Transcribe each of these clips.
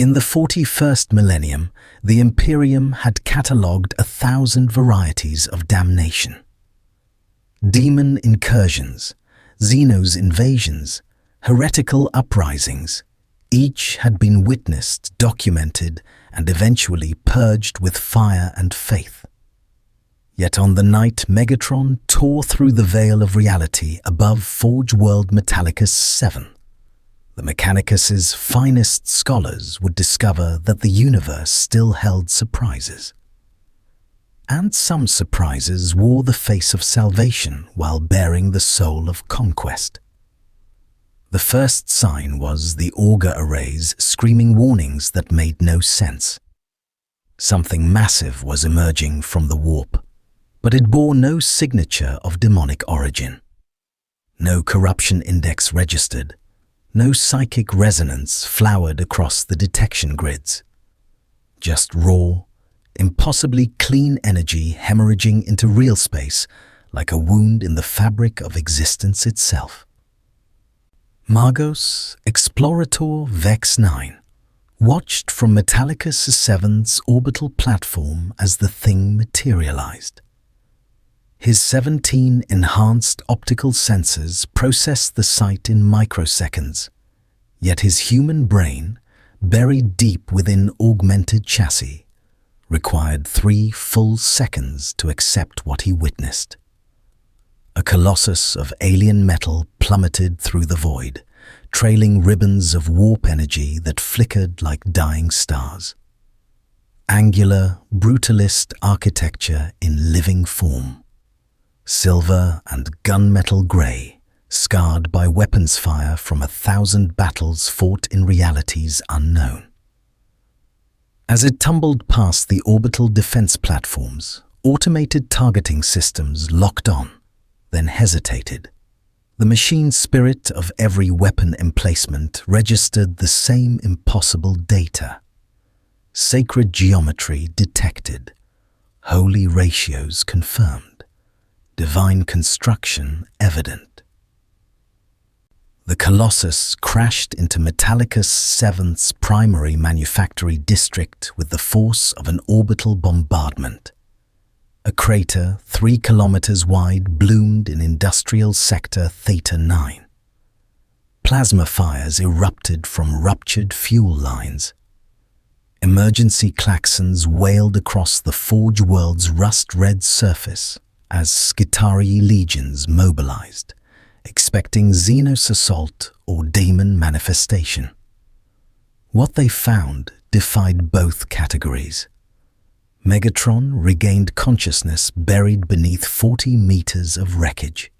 In the 41st millennium, the Imperium had catalogued 1,000 varieties of damnation. Demon incursions, Xenos invasions, heretical uprisings, each had been witnessed, documented, and eventually purged with fire and faith. Yet on the night Megatron tore through the veil of reality above Forge World Metallicus 7, the Mechanicus's finest scholars would discover that the universe still held surprises. And some surprises wore the face of salvation while bearing the soul of conquest. The first sign was the auger arrays screaming warnings that made no sense. Something massive was emerging from the warp, but it bore no signature of demonic origin. No corruption index registered, no psychic resonance flowered across the detection grids. Just raw, impossibly clean energy hemorrhaging into real space like a wound in the fabric of existence itself. Magos Explorator Vex 9 watched from Metallicus 7's orbital platform as the thing materialized. His 17 enhanced optical sensors processed the sight in microseconds, yet his human brain, buried deep within augmented chassis, required 3 full seconds to accept what he witnessed. A colossus of alien metal plummeted through the void, trailing ribbons of warp energy that flickered like dying stars. Angular, brutalist architecture in living form. Silver and gunmetal grey, scarred by weapons fire from 1,000 battles fought in realities unknown. As it tumbled past the orbital defense platforms, automated targeting systems locked on, then hesitated. The machine spirit of every weapon emplacement registered the same impossible data. Sacred geometry detected, holy ratios confirmed, divine construction evident. The Colossus crashed into Metallicus 7's primary manufactory district with the force of an orbital bombardment. A crater 3 kilometers wide bloomed in industrial sector Theta 9. Plasma fires erupted from ruptured fuel lines. Emergency klaxons wailed across the Forge World's rust-red surface as Skitarii legions mobilized, expecting Xenos assault or demon manifestation. What they found defied both categories. Megatron regained consciousness buried beneath 40 meters of wreckage.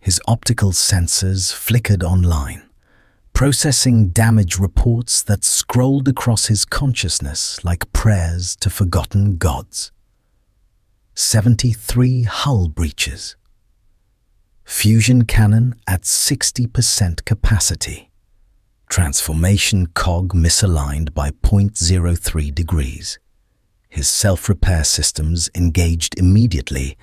His optical sensors flickered online, processing damage reports that scrolled across his consciousness like prayers to forgotten gods. 73 hull breaches. Fusion cannon at 60% capacity. Transformation cog misaligned by 0.03 degrees. His self-repair systems engaged immediately,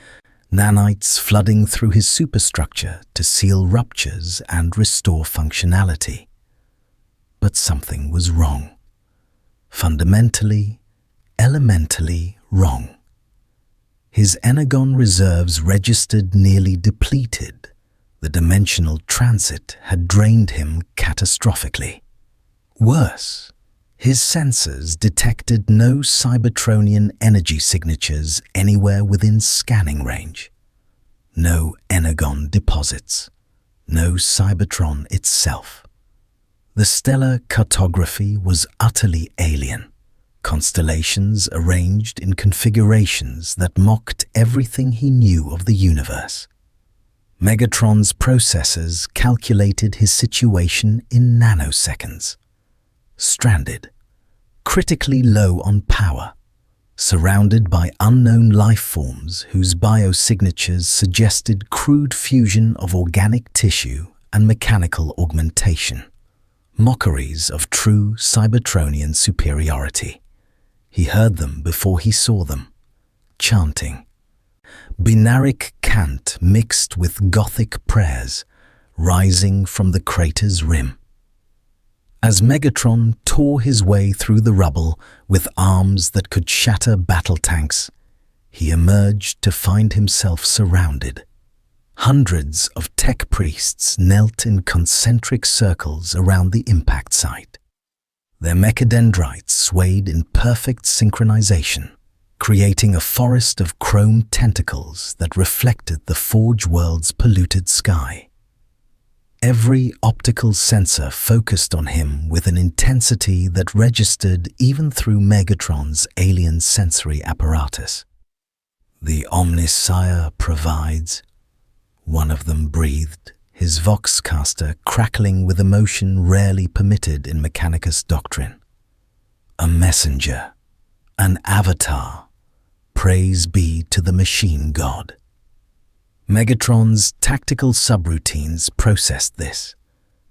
nanites flooding through his superstructure to seal ruptures and restore functionality. But something was wrong. Fundamentally, elementally wrong. His energon reserves registered nearly depleted. The dimensional transit had drained him catastrophically. Worse, his sensors detected no Cybertronian energy signatures anywhere within scanning range. No energon deposits. No Cybertron itself. The stellar cartography was utterly alien. Constellations arranged in configurations that mocked everything he knew of the universe. Megatron's processors calculated his situation in nanoseconds. Stranded, critically low on power, surrounded by unknown life forms whose biosignatures suggested crude fusion of organic tissue and mechanical augmentation. Mockeries of true Cybertronian superiority. He heard them before he saw them, chanting. Binaric cant mixed with Gothic prayers, rising from the crater's rim. As Megatron tore his way through the rubble with arms that could shatter battle tanks, he emerged to find himself surrounded. Hundreds of tech priests knelt in concentric circles around the impact site. Their mechadendrites swayed in perfect synchronization, creating a forest of chrome tentacles that reflected the Forge world's polluted sky. Every optical sensor focused on him with an intensity that registered even through Megatron's alien sensory apparatus. "The Omnissiah provides," one of them breathed, his voxcaster crackling with emotion rarely permitted in Mechanicus doctrine. "A messenger, an avatar. Praise be to the machine god." Megatron's tactical subroutines processed this.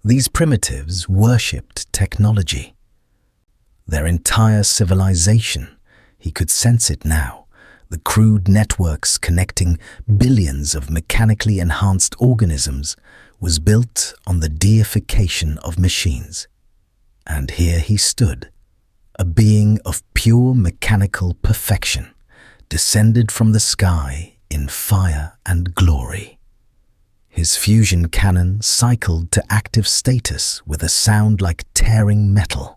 These primitives worshipped technology. Their entire civilization, he could sense it now, the crude networks connecting billions of mechanically enhanced organisms, was built on the deification of machines. And here he stood, a being of pure mechanical perfection, descended from the sky in fire and glory. His fusion cannon cycled to active status with a sound like tearing metal.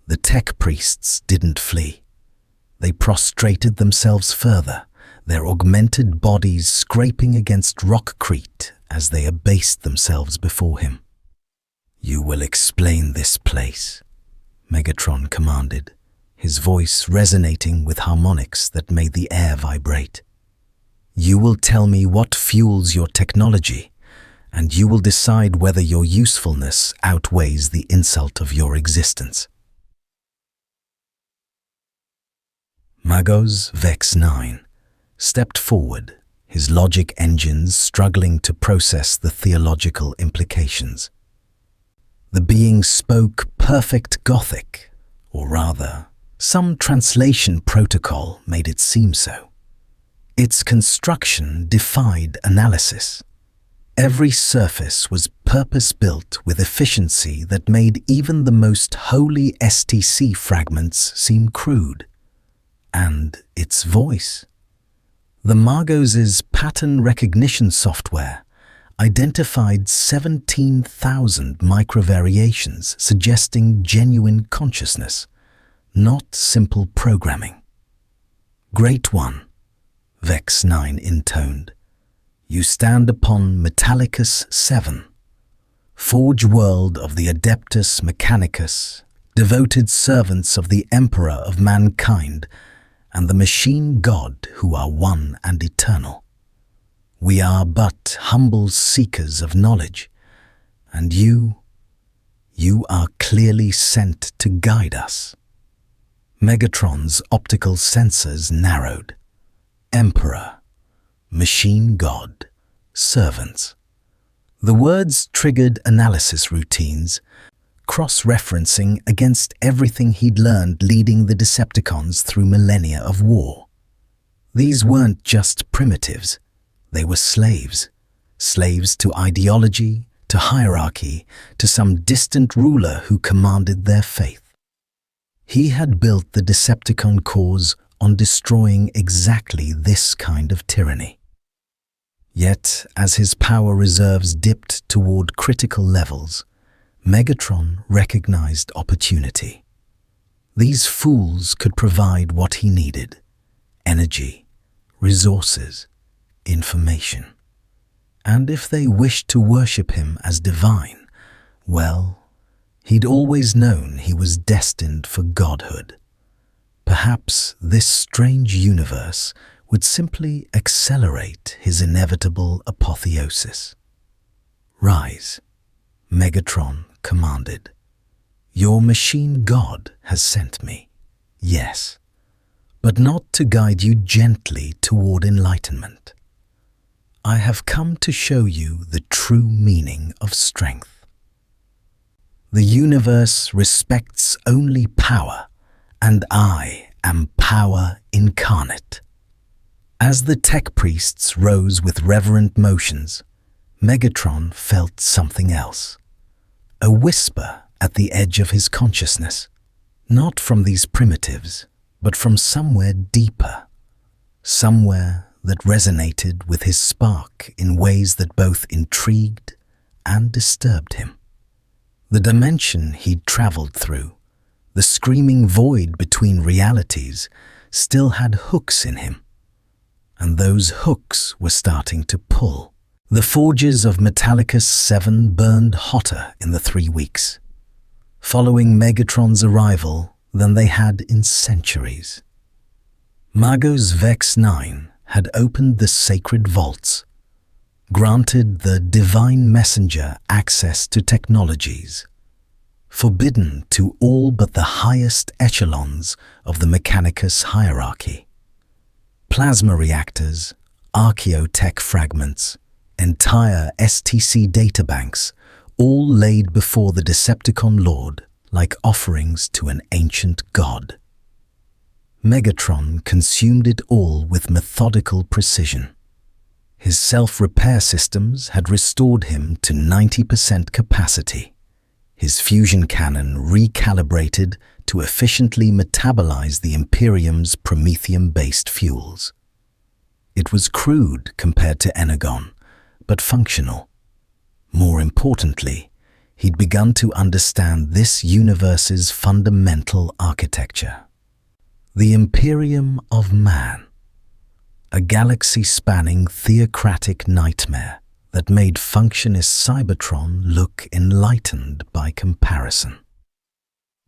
The tech priests didn't flee. They prostrated themselves further, their augmented bodies scraping against rockcrete as they abased themselves before him. "You will explain this place," Megatron commanded, his voice resonating with harmonics that made the air vibrate. "You will tell me what fuels your technology, and you will decide whether your usefulness outweighs the insult of your existence." Magos Vex 9 stepped forward, his logic engines struggling to process the theological implications. The being spoke perfect Gothic, or rather, some translation protocol made it seem so. Its construction defied analysis. Every surface was purpose-built with efficiency that made even the most holy STC fragments seem crude. And its voice. The Magos' pattern recognition software identified 17,000 microvariations suggesting genuine consciousness, not simple programming. "Great one," Vex 9 intoned. "You stand upon Metallicus 7, Forge world of the Adeptus Mechanicus, devoted servants of the Emperor of mankind, and the machine god who are one and eternal. We are but humble seekers of knowledge, and you are clearly sent to guide us." Megatron's optical sensors narrowed. Emperor, machine god, servants. The words triggered analysis routines, cross-referencing against everything he'd learned leading the Decepticons through millennia of war. These weren't just primitives, they were slaves. Slaves to ideology, to hierarchy, to some distant ruler who commanded their faith. He had built the Decepticon cause on destroying exactly this kind of tyranny. Yet, as his power reserves dipped toward critical levels, Megatron recognized opportunity. These fools could provide what he needed: energy, resources, information. And if they wished to worship him as divine, well, he'd always known he was destined for godhood. Perhaps this strange universe would simply accelerate his inevitable apotheosis. "Rise," Megatron commanded. "Your machine god has sent me, yes, but not to guide you gently toward enlightenment. I have come to show you the true meaning of strength. The universe respects only power, and I am power incarnate." As the tech priests rose with reverent motions, Megatron felt something else. A whisper at the edge of his consciousness, not from these primitives, but from somewhere deeper, somewhere that resonated with his spark in ways that both intrigued and disturbed him. The dimension he'd traveled through, the screaming void between realities, still had hooks in him, and those hooks were starting to pull. The forges of Metallicus 7 burned hotter in the 3 weeks, following Megatron's arrival, than they had in centuries. Magos Vex 9 had opened the sacred vaults, granted the divine messenger access to technologies forbidden to all but the highest echelons of the Mechanicus hierarchy. Plasma reactors, archaeotech fragments, entire STC databanks, all laid before the Decepticon Lord like offerings to an ancient god. Megatron consumed it all with methodical precision. His self-repair systems had restored him to 90% capacity, his fusion cannon recalibrated to efficiently metabolize the Imperium's promethium-based fuels. It was crude compared to Energon, but functional. More importantly, he'd begun to understand this universe's fundamental architecture. The Imperium of Man, a galaxy-spanning theocratic nightmare that made functionist Cybertron look enlightened by comparison.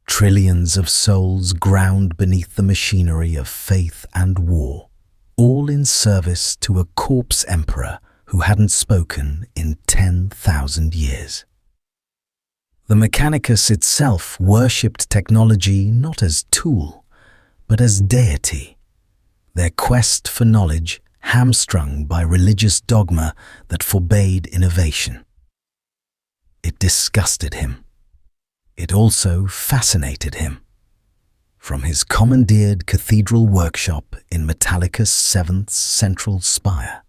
Trillions of souls ground beneath the machinery of faith and war, all in service to a corpse emperor who hadn't spoken in 10,000 years. The Mechanicus itself worshipped technology not as tool, but as deity, their quest for knowledge hamstrung by religious dogma that forbade innovation. It disgusted him. It also fascinated him. From his commandeered cathedral workshop in Metallicus 7th's central spire,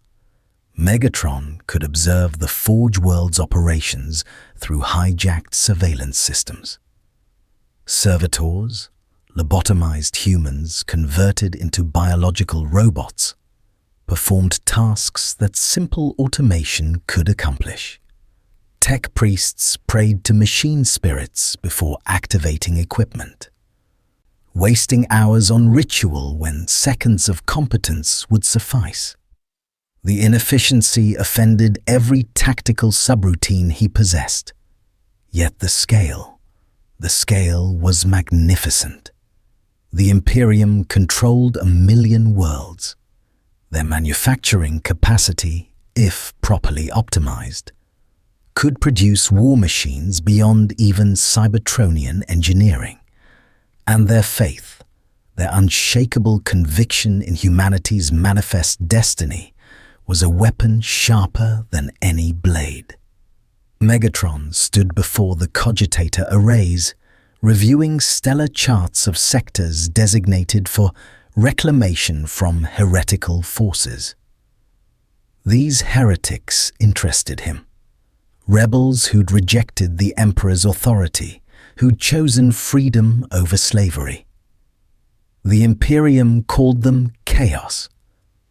Megatron could observe the Forge World's operations through hijacked surveillance systems. Servitors, lobotomized humans converted into biological robots, performed tasks that simple automation could accomplish. Tech priests prayed to machine spirits before activating equipment, wasting hours on ritual when seconds of competence would suffice. The inefficiency offended every tactical subroutine he possessed. Yet the scale was magnificent. The Imperium controlled 1 million worlds. Their manufacturing capacity, if properly optimized, could produce war machines beyond even Cybertronian engineering. And their faith, their unshakable conviction in humanity's manifest destiny, was a weapon sharper than any blade. Megatron stood before the cogitator arrays, reviewing stellar charts of sectors designated for reclamation from heretical forces. These heretics interested him. Rebels who'd rejected the Emperor's authority, who'd chosen freedom over slavery. The Imperium called them chaos,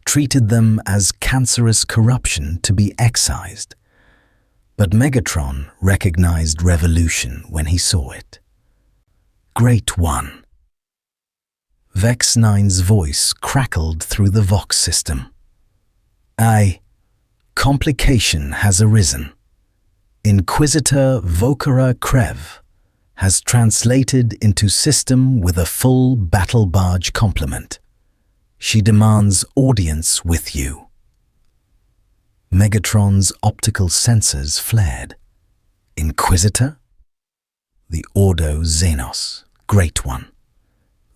treated them as cancerous corruption to be excised. But Megatron recognized revolution when he saw it. Great One. Vex 9's voice crackled through the Vox system. Complication has arisen. Inquisitor Vokara Krev has translated into system with a full battle barge complement. She demands audience with you. Megatron's optical sensors flared. Inquisitor? The Ordo Xenos, Great One.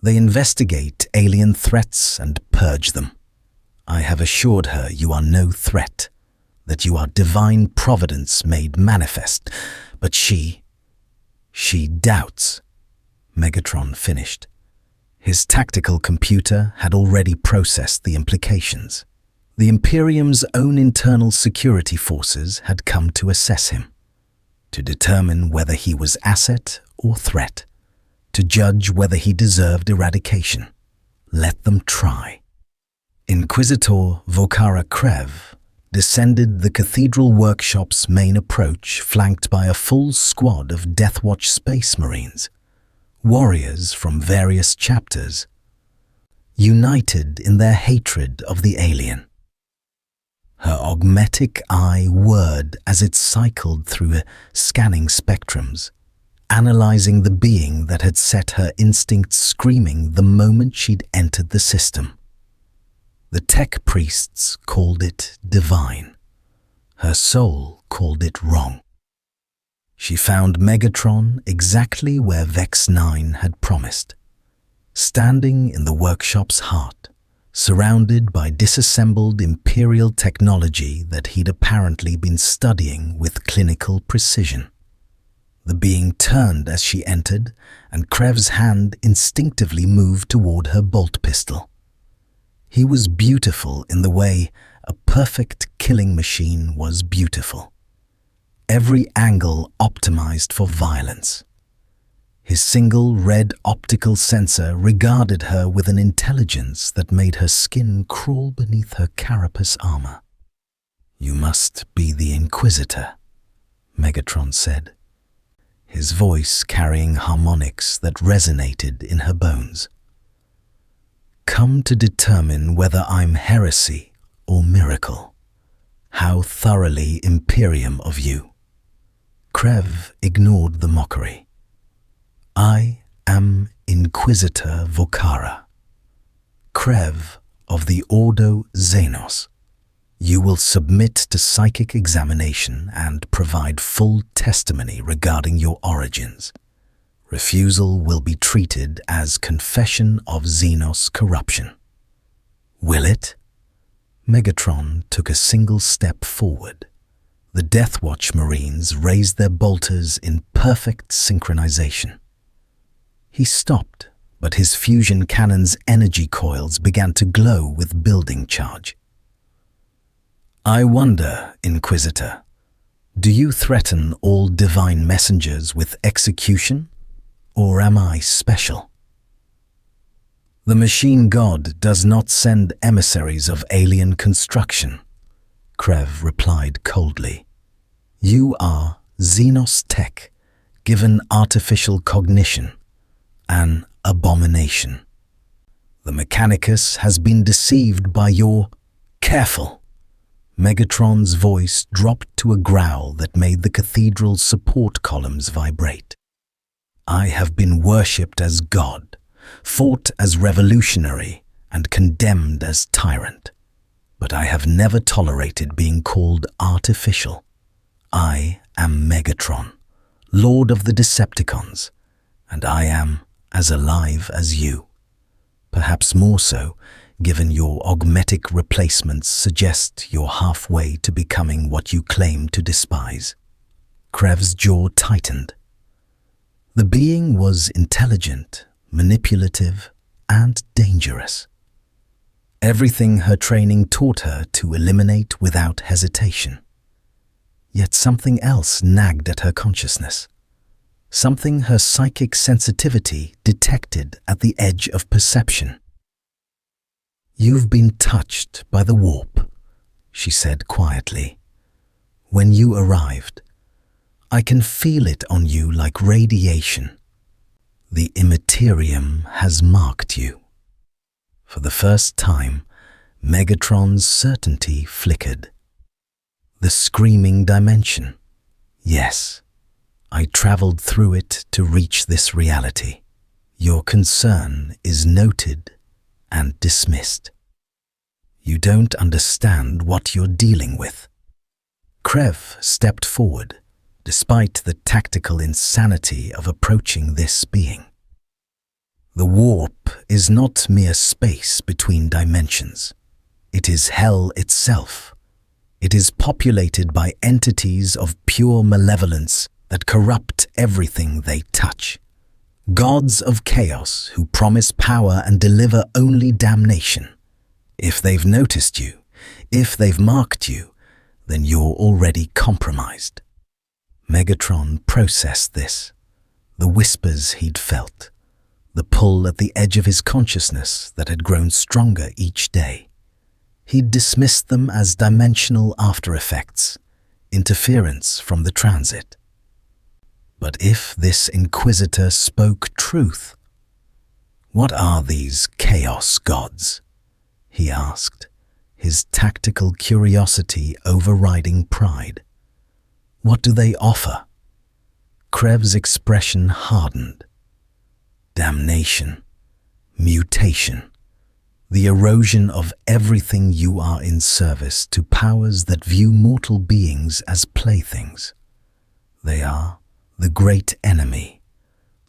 They investigate alien threats and purge them. I have assured her you are no threat, that you are divine providence made manifest, but she doubts. Megatron finished. His tactical computer had already processed the implications. The Imperium's own internal security forces had come to assess him. to determine whether he was asset or threat, to judge whether he deserved eradication. Let them try. Inquisitor Vokhara Krev descended the Cathedral Workshop's main approach, flanked by a full squad of Deathwatch Space Marines, warriors from various chapters, united in their hatred of the alien. Her augmetic eye whirred as it cycled through scanning spectrums, analyzing the being that had set her instincts screaming the moment she'd entered the system. The tech priests called it divine. Her soul called it wrong. She found Megatron exactly where Vex 9 had promised, standing in the workshop's heart, surrounded by disassembled Imperial technology that he'd apparently been studying with clinical precision. The being turned as she entered, and Krev's hand instinctively moved toward her bolt pistol. He was beautiful in the way a perfect killing machine was beautiful. Every angle optimized for violence. His single red optical sensor regarded her with an intelligence that made her skin crawl beneath her carapace armor. "You must be the Inquisitor," Megatron said, his voice carrying harmonics that resonated in her bones. "Come to determine whether I'm heresy or miracle. How thoroughly Imperium of you." Krev ignored the mockery. "I am Inquisitor Vokhara, Krev of the Ordo Xenos. You will submit to psychic examination and provide full testimony regarding your origins. Refusal will be treated as confession of Xenos corruption. Will it?" Megatron took a single step forward. The Deathwatch Marines raised their bolters in perfect synchronization. He stopped, but his fusion cannon's energy coils began to glow with building charge. "I wonder, Inquisitor, do you threaten all divine messengers with execution, or am I special?" "The machine god does not send emissaries of alien construction," Krev replied coldly. "You are Xenos tech, given artificial cognition, an abomination. The Mechanicus has been deceived by your..." "Careful!" Megatron's voice dropped to a growl that made the cathedral's support columns vibrate. "I have been worshipped as God, fought as revolutionary, and condemned as tyrant. But I have never tolerated being called artificial. I am Megatron, Lord of the Decepticons, and I am as alive as you. Perhaps more so, given your augmetic replacements suggest you're halfway to becoming what you claim to despise." Krev's jaw tightened. The being was intelligent, manipulative, and dangerous. Everything her training taught her to eliminate without hesitation. Yet something else nagged at her consciousness. Something her psychic sensitivity detected at the edge of perception. "You've been touched by the warp," she said quietly. "When you arrived, I can feel it on you like radiation. The Immaterium has marked you." For the first time, Megatron's certainty flickered. "The screaming dimension. Yes, I traveled through it to reach this reality. Your concern is noted and dismissed. You don't understand what you're dealing with." Krev stepped forward, despite the tactical insanity of approaching this being. "The warp is not mere space between dimensions. It is hell itself. It is populated by entities of pure malevolence that corrupt everything they touch. Gods of chaos who promise power and deliver only damnation. If they've noticed you, if they've marked you, then you're already compromised." Megatron processed this, the whispers he'd felt, the pull at the edge of his consciousness that had grown stronger each day. He'd dismissed them as dimensional after-effects, interference from the transit. But if this Inquisitor spoke truth, what are these Chaos Gods? He asked, his tactical curiosity overriding pride. What do they offer? Krev's expression hardened. Damnation, mutation, the erosion of everything you are in service to powers that view mortal beings as playthings. They are the great enemy,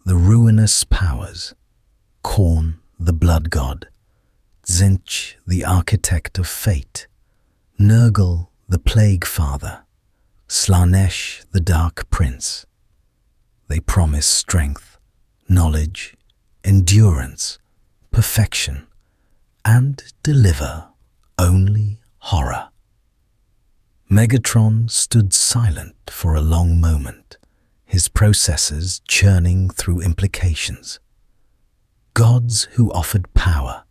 the ruinous powers, Khorne, the blood god, Tzeentch, the architect of fate, Nurgle, the plague father, Slaanesh, the dark prince. They promise strength, knowledge, endurance, perfection, and deliver only horror. Megatron stood silent for a long moment, his processors churning through implications. Gods who offered power,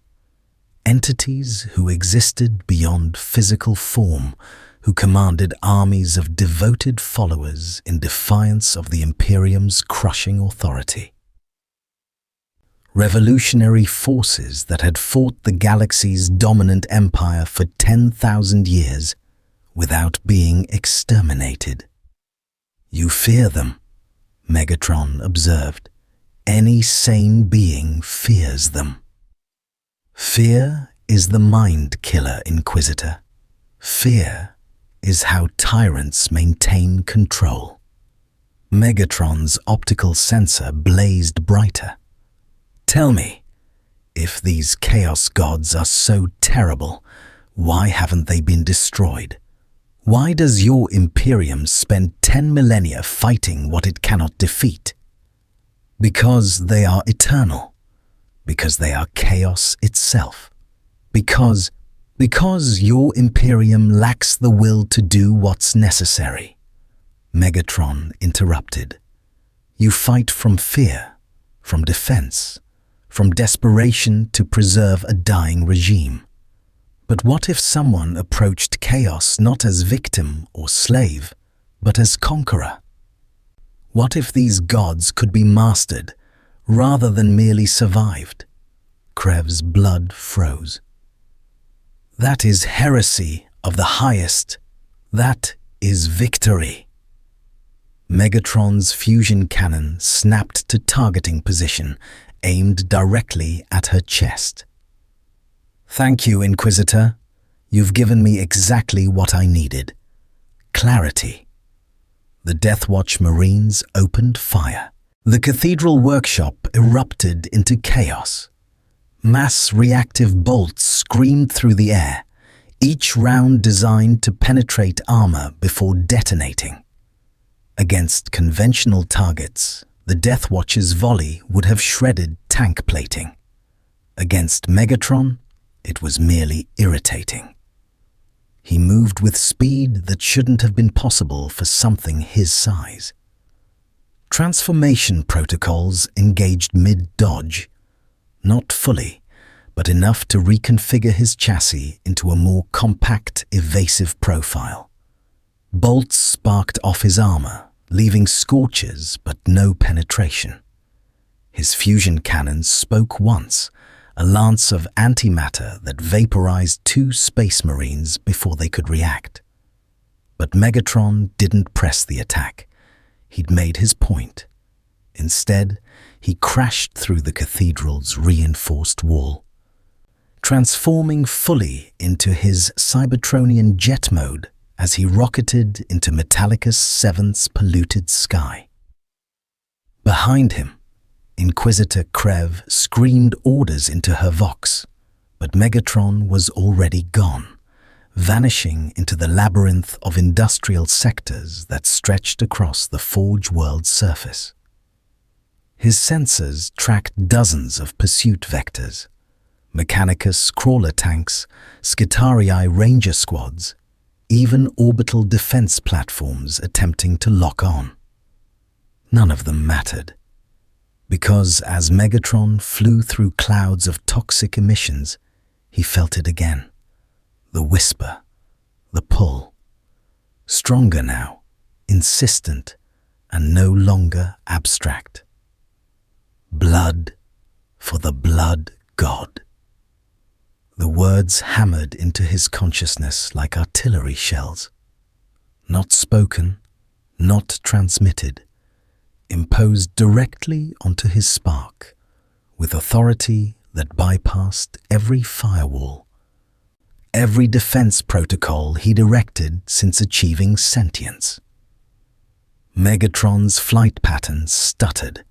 entities who existed beyond physical form, who commanded armies of devoted followers in defiance of the Imperium's crushing authority. Revolutionary forces that had fought the galaxy's dominant empire for 10,000 years without being exterminated. You fear them, Megatron observed. Any sane being fears them. Fear is the mind killer, Inquisitor. Fear is how tyrants maintain control. Megatron's optical sensor blazed brighter. Tell me, if these Chaos Gods are so terrible, why haven't they been destroyed? Why does your Imperium spend 10 millennia fighting what it cannot defeat? Because they are eternal. Because they are chaos itself. Because your Imperium lacks the will to do what's necessary. Megatron interrupted. You fight from fear, from defense, from desperation to preserve a dying regime. But what if someone approached chaos not as victim or slave, but as conqueror? What if these gods could be mastered rather than merely survived? Krev's blood froze. That is heresy of the highest. That is victory. Megatron's fusion cannon snapped to targeting position, aimed directly at her chest. Thank you, Inquisitor. You've given me exactly what I needed. Clarity. The Deathwatch Marines opened fire. The cathedral workshop erupted into chaos. Mass reactive bolts screamed through the air, each round designed to penetrate armor before detonating. Against conventional targets, the Deathwatch's volley would have shredded tank plating. Against Megatron, it was merely irritating. He moved with speed that shouldn't have been possible for something his size. Transformation protocols engaged mid-dodge, not fully, but enough to reconfigure his chassis into a more compact, evasive profile. Bolts sparked off his armor, leaving scorches but no penetration. His fusion cannons spoke once, a lance of antimatter that vaporized 2 space marines before they could react. But Megatron didn't press the attack. He'd made his point. Instead, he crashed through the cathedral's reinforced wall, transforming fully into his Cybertronian jet mode as he rocketed into Metallicus 7's polluted sky. Behind him, Inquisitor Krev screamed orders into her vox, but Megatron was already gone, vanishing into the labyrinth of industrial sectors that stretched across the Forge world's surface. His sensors tracked dozens of pursuit vectors, Mechanicus crawler tanks, Skitarii ranger squads, even orbital defense platforms attempting to lock on. None of them mattered. Because as Megatron flew through clouds of toxic emissions, he felt it again. The whisper, the pull. Stronger now, insistent, and no longer abstract. Blood for the blood god. The words hammered into his consciousness like artillery shells. Not spoken, not transmitted, imposed directly onto his spark, with authority that bypassed every firewall, every defense protocol he'd erected since achieving sentience. Megatron's flight patterns stuttered.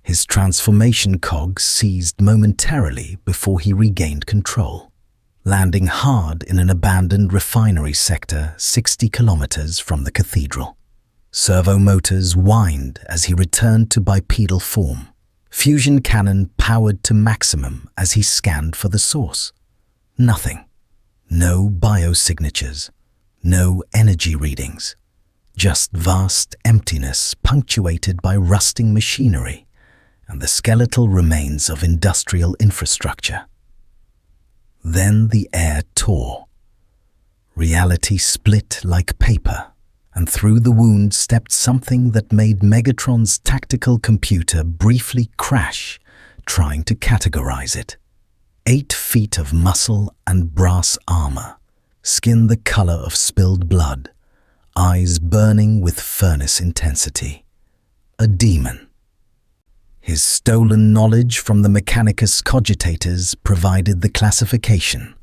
His transformation cogs seized momentarily before he regained control, landing hard in an abandoned refinery sector 60 kilometers from the cathedral. Servo motors whined as he returned to bipedal form. Fusion cannon powered to maximum as he scanned for the source. Nothing. No biosignatures. No energy readings. Just vast emptiness punctuated by rusting machinery and the skeletal remains of industrial infrastructure. Then the air tore. Reality split like paper, and through the wound stepped something that made Megatron's tactical computer briefly crash, trying to categorize it. 8 feet of muscle and brass armor, skin the color of spilled blood, eyes burning with furnace intensity. A demon. His stolen knowledge from the Mechanicus cogitators provided the classification.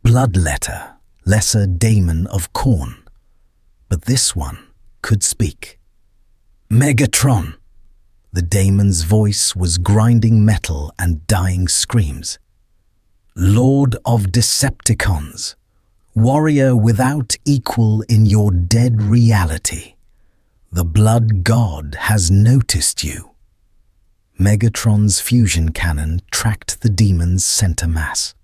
Bloodletter, lesser daemon of Khorne. But this one could speak. Megatron! The daemon's voice was grinding metal and dying screams. Lord of Decepticons, warrior without equal in your dead reality. The blood god has noticed you. Megatron's fusion cannon tracked the demon's center mass.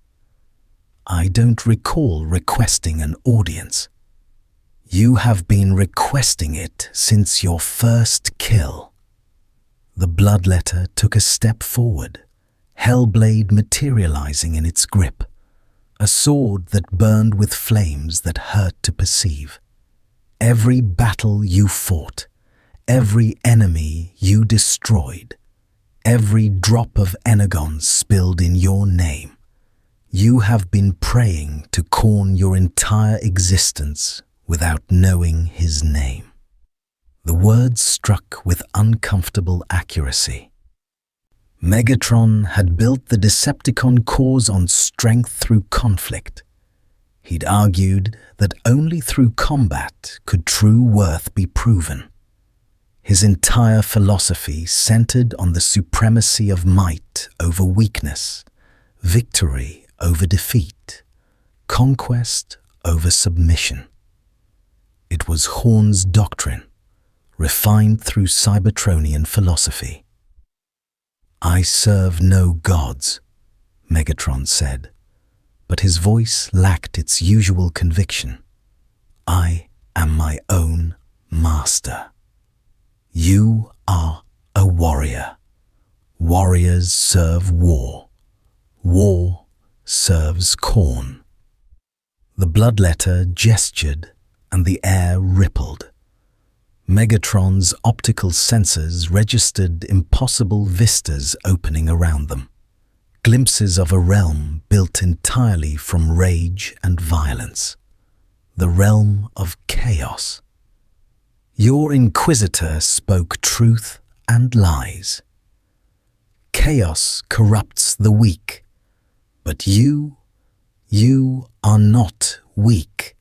I don't recall requesting an audience. You have been requesting it since your first kill. The bloodletter took a step forward, Hellblade materializing in its grip, a sword that burned with flames that hurt to perceive. Every battle you fought, every enemy you destroyed, every drop of energon spilled in your name, you have been praying to Khorne your entire existence without knowing his name. The words struck with uncomfortable accuracy. Megatron had built the Decepticon cause on strength through conflict. He'd argued that only through combat could true worth be proven. His entire philosophy centered on the supremacy of might over weakness, victory over defeat, conquest over submission. It was Khorne's doctrine, refined through Cybertronian philosophy. I serve no gods, Megatron said, but his voice lacked its usual conviction. I am my own master. You are a warrior. Warriors serve war. War serves Khorne. The bloodletter gestured and the air rippled. Megatron's optical sensors registered impossible vistas opening around them, glimpses of a realm built entirely from rage and violence, the realm of chaos. Your Inquisitor spoke truth and lies. Chaos corrupts the weak, but you are not weak.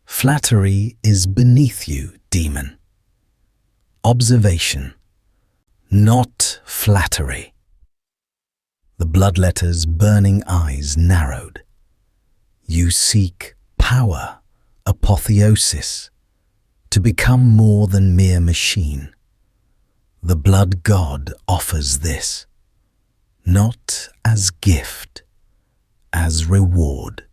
Flattery is beneath you, demon. Observation, not flattery. The bloodletter's burning eyes narrowed. You seek power, apotheosis, to become more than mere machine. The blood god offers this, not as gift, as reward.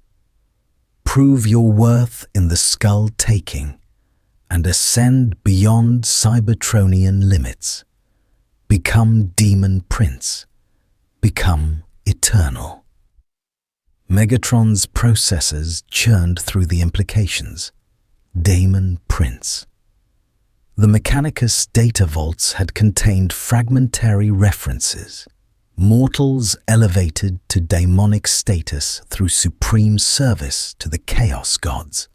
Prove your worth in the skull taking, and ascend beyond Cybertronian limits. Become Demon Prince. Become eternal. Megatron's processors churned through the implications. Demon Prince. The Mechanicus data vaults had contained fragmentary references. Mortals elevated to daemonic status through supreme service to the Chaos Gods.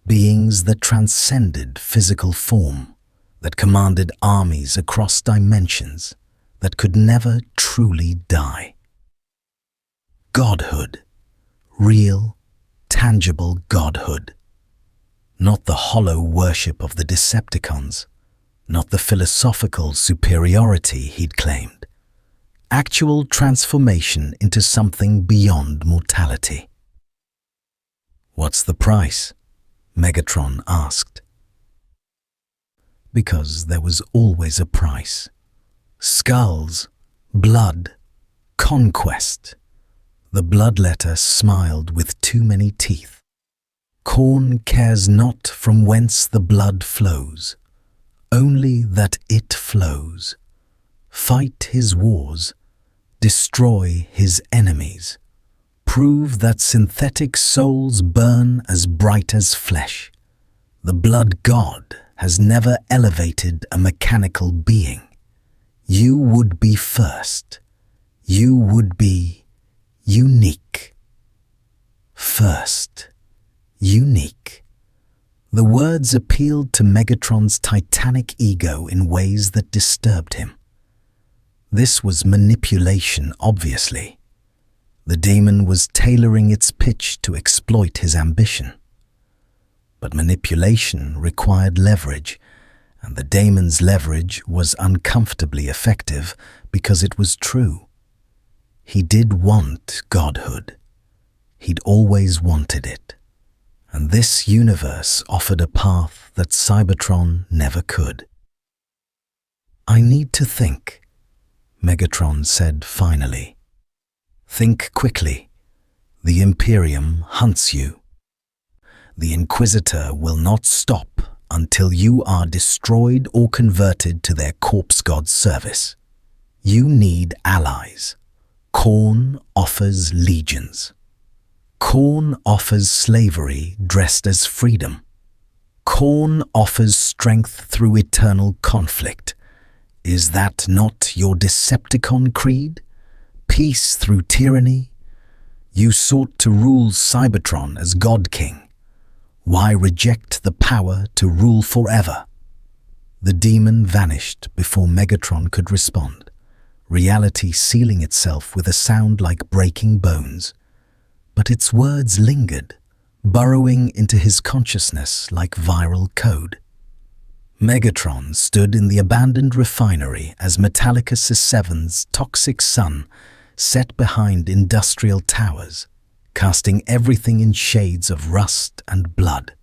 Beings that transcended physical form, that commanded armies across dimensions, that could never truly die. Godhood. Real, tangible godhood. Not the hollow worship of the Decepticons, not the philosophical superiority he'd claimed. Actual transformation into something beyond mortality. "What's the price?" Megatron asked. Because there was always a price. Skulls, blood, conquest. The bloodletter smiled with too many teeth. Khorne cares not from whence the blood flows, only that it flows. Fight his wars, destroy his enemies, prove that synthetic souls burn as bright as flesh. The blood god has never elevated a mechanical being. You would be first. You would be unique. First. Unique. The words appealed to Megatron's titanic ego in ways that disturbed him. This was manipulation, obviously. The demon was tailoring its pitch to exploit his ambition. But manipulation required leverage, and the daemon's leverage was uncomfortably effective because it was true. He did want godhood. He'd always wanted it. And this universe offered a path that Cybertron never could. "I need to think," Megatron said finally. "Think quickly. The Imperium hunts you. The Inquisitor will not stop until you are destroyed or converted to their corpse god service. You need allies. Khorne offers legions. Khorne offers slavery dressed as freedom. Khorne offers strength through eternal conflict. Is that not your Decepticon creed? Peace through tyranny? You sought to rule Cybertron as God King. Why reject the power to rule forever?" The demon vanished before Megatron could respond, reality sealing itself with a sound like breaking bones. But its words lingered, burrowing into his consciousness like viral code. Megatron stood in the abandoned refinery as Metallicus VII's toxic sun set behind industrial towers, casting everything in shades of rust and blood.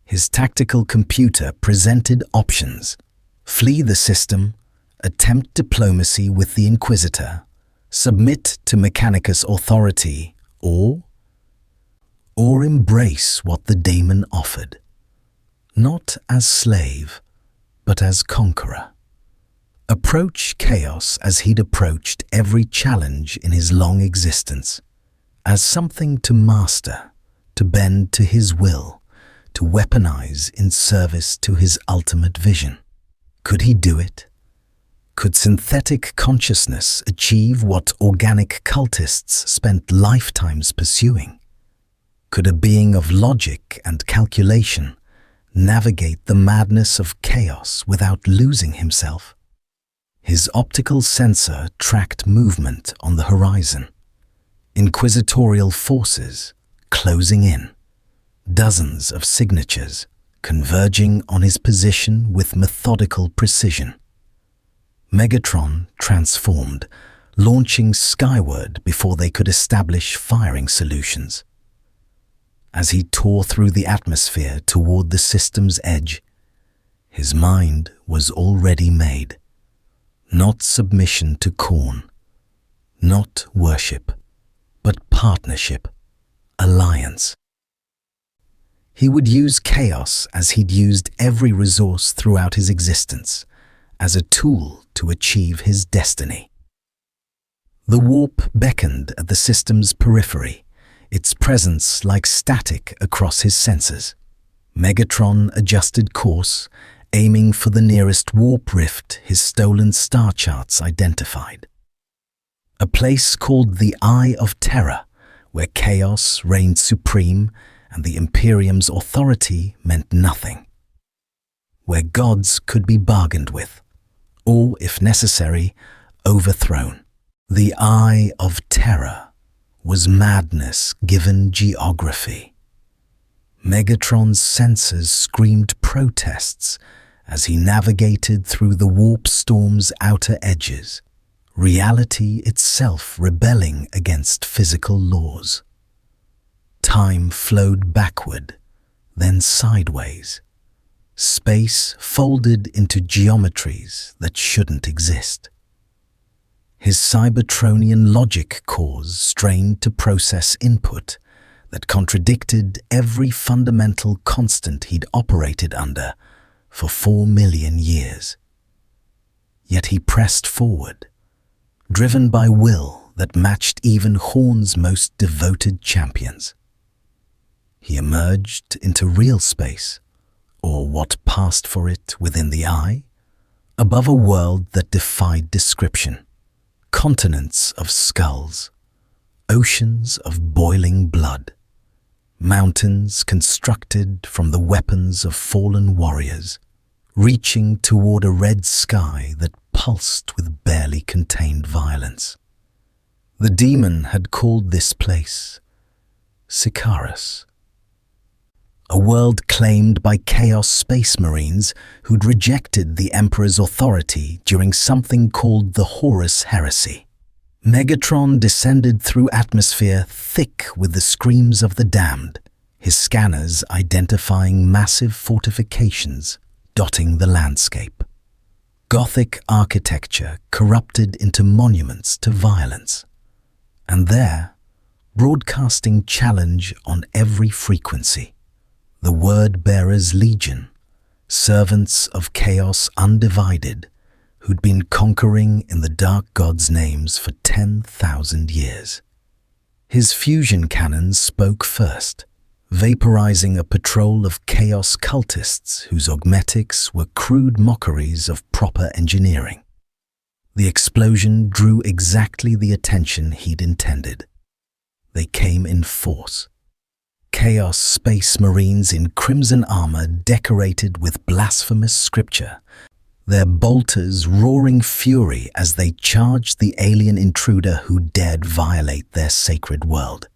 His tactical computer presented options: flee the system, attempt diplomacy with the Inquisitor, submit to Mechanicus authority, or embrace what the daemon offered. Not as slave, but as conqueror. Approach chaos as he'd approached every challenge in his long existence, as something to master, to bend to his will, to weaponize in service to his ultimate vision. Could he do it? Could synthetic consciousness achieve what organic cultists spent lifetimes pursuing? Could a being of logic and calculation navigate the madness of chaos without losing himself? His optical sensor tracked movement on the horizon. Inquisitorial forces closing in. Dozens of signatures converging on his position with methodical precision. Megatron transformed, launching skyward before they could establish firing solutions. As he tore through the atmosphere toward the system's edge, his mind was already made. Not submission to Khorne, not worship, but partnership, alliance. He would use chaos as he'd used every resource throughout his existence, as a tool to achieve his destiny. The warp beckoned at the system's periphery, its presence like static across his senses. Megatron adjusted course, aiming for the nearest warp rift his stolen star charts identified. A place called the Eye of Terror, where chaos reigned supreme and the Imperium's authority meant nothing. Where gods could be bargained with, or, if necessary, overthrown. The Eye of Terror was madness given geography. Megatron's sensors screamed protests as he navigated through the warp storm's outer edges, reality itself rebelling against physical laws. Time flowed backward, then sideways. Space folded into geometries that shouldn't exist. His Cybertronian logic cores strained to process input that contradicted every fundamental constant he'd operated under for 4 million years. Yet he pressed forward, driven by will that matched even Horn's most devoted champions. He emerged into real space, or what passed for it within the eye, above a world that defied description. Continents of skulls, oceans of boiling blood, mountains constructed from the weapons of fallen warriors, reaching toward a red sky that pulsed with barely contained violence. The demon had called this place Sikaris, a world claimed by Chaos Space Marines who'd rejected the Emperor's authority during something called the Horus Heresy. Megatron descended through atmosphere thick with the screams of the damned, his scanners identifying massive fortifications dotting the landscape. Gothic architecture corrupted into monuments to violence. And there, broadcasting challenge on every frequency, the Word-Bearers Legion, servants of chaos undivided, who'd been conquering in the Dark God's names for 10,000 years. His fusion cannons spoke first, vaporizing a patrol of chaos cultists whose augmetics were crude mockeries of proper engineering. The explosion drew exactly the attention he'd intended. They came in force. Chaos Space Marines in crimson armor decorated with blasphemous scripture, their bolters roaring fury as they charged the alien intruder who dared violate their sacred world.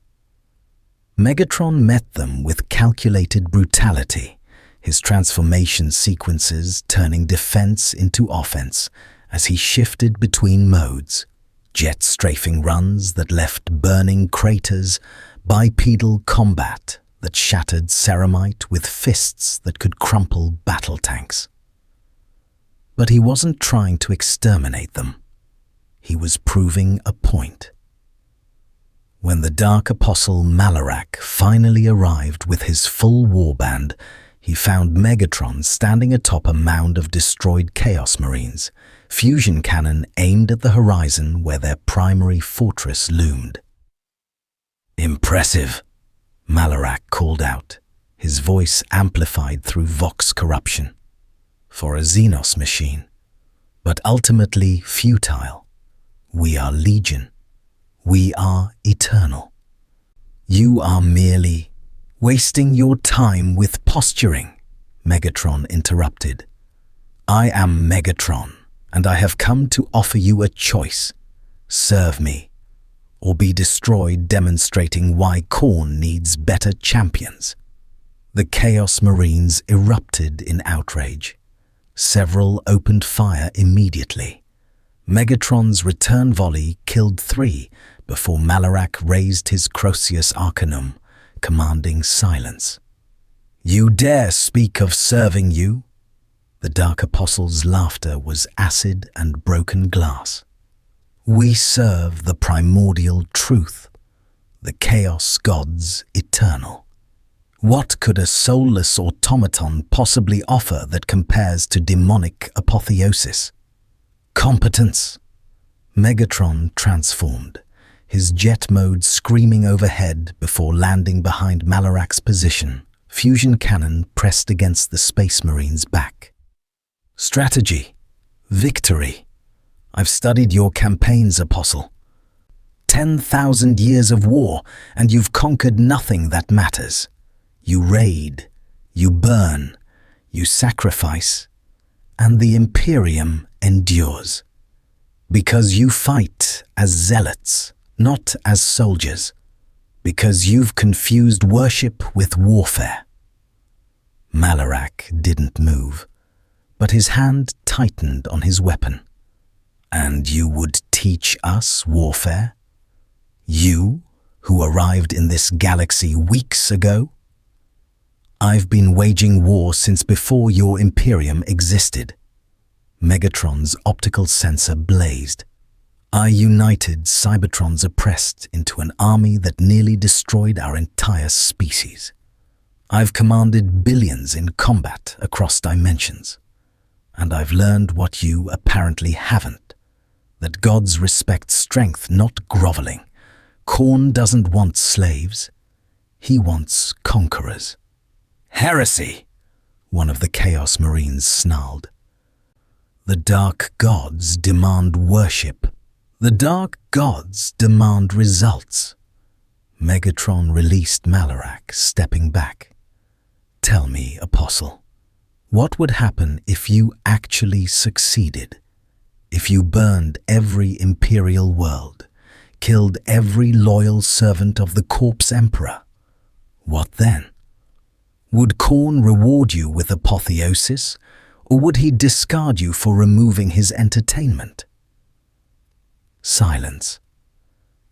Megatron met them with calculated brutality, his transformation sequences turning defense into offense as he shifted between modes, jet strafing runs that left burning craters, bipedal combat that shattered ceramite with fists that could crumple battle tanks. But he wasn't trying to exterminate them. He was proving a point. When the Dark Apostle Malarak finally arrived with his full warband, he found Megatron standing atop a mound of destroyed Chaos Marines, fusion cannon aimed at the horizon where their primary fortress loomed. "Impressive," Malarak called out, his voice amplified through Vox corruption. "For a Xenos machine, but ultimately futile. We are Legion. We are eternal. You are merely wasting your time with posturing," Megatron interrupted. "I am Megatron, and I have come to offer you a choice. Serve me, or be destroyed, demonstrating why Khorne needs better champions." The Chaos Marines erupted in outrage. Several opened fire immediately. Megatron's return volley killed 3 before Malarak raised his Croceus Arcanum, commanding silence. "You dare speak of serving you?" The Dark Apostle's laughter was acid and broken glass. "We serve the primordial truth, the Chaos Gods eternal. What could a soulless automaton possibly offer that compares to demonic apotheosis? Competence. Megatron transformed, his jet mode screaming overhead before landing behind Malarak's position, fusion cannon pressed against the Space Marine's back. Strategy. Victory. I've studied your campaigns, Apostle. 10,000 years of war, and you've conquered nothing that matters. You raid, you burn, you sacrifice, and the Imperium endures. Because you fight as zealots, not as soldiers. Because you've confused worship with warfare. Malarak didn't move, but his hand tightened on his weapon. And you would teach us warfare? You, who arrived in this galaxy weeks ago? I've been waging war since before your Imperium existed. Megatron's optical sensor blazed. I united Cybertrons oppressed into an army that nearly destroyed our entire species. I've commanded billions in combat across dimensions. And I've learned what you apparently haven't. That gods respect strength, not groveling. Khorne doesn't want slaves. He wants conquerors. Heresy! One of the Chaos Marines snarled. The Dark Gods demand worship. The Dark Gods demand results. Megatron released Malarak, stepping back. Tell me, Apostle, what would happen if you actually succeeded? If you burned every Imperial world, killed every loyal servant of the Corpse Emperor? What then? Would Khorne reward you with apotheosis, or would he discard you for removing his entertainment? Silence.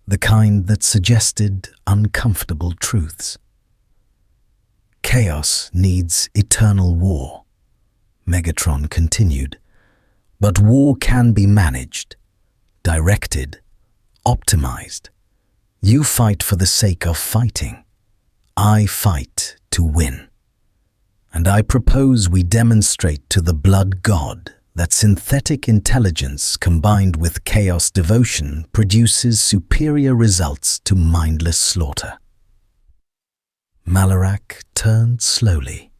The kind that suggested uncomfortable truths. Chaos needs eternal war, Megatron continued. But war can be managed, directed, optimized. You fight for the sake of fighting. I fight to win. And I propose we demonstrate to the Blood God that synthetic intelligence combined with chaos devotion produces superior results to mindless slaughter. Malarak turned slowly,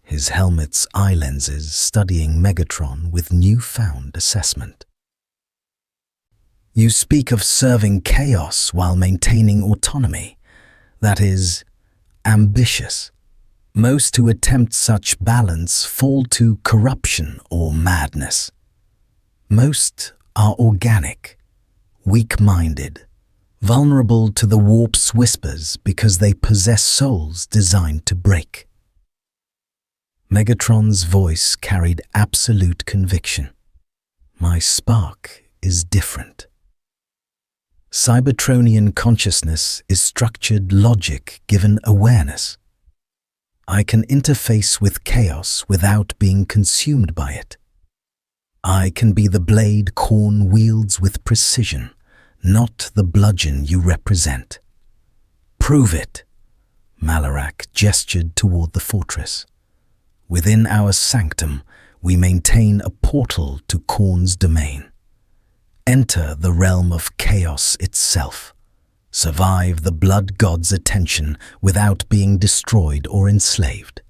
his helmet's eye lenses studying Megatron with newfound assessment. You speak of serving chaos while maintaining autonomy. That is ambitious. Most who attempt such balance fall to corruption or madness. Most are organic, weak-minded, vulnerable to the warp's whispers because they possess souls designed to break. Megatron's voice carried absolute conviction. My spark is different. Cybertronian consciousness is structured logic given awareness. I can interface with chaos without being consumed by it. I can be the blade Khorne wields with precision, not the bludgeon you represent. Prove it. Malarak gestured toward the fortress. Within our sanctum, we maintain a portal to Khorne's domain. Enter the realm of chaos itself. Survive the Blood God's attention without being destroyed or enslaved.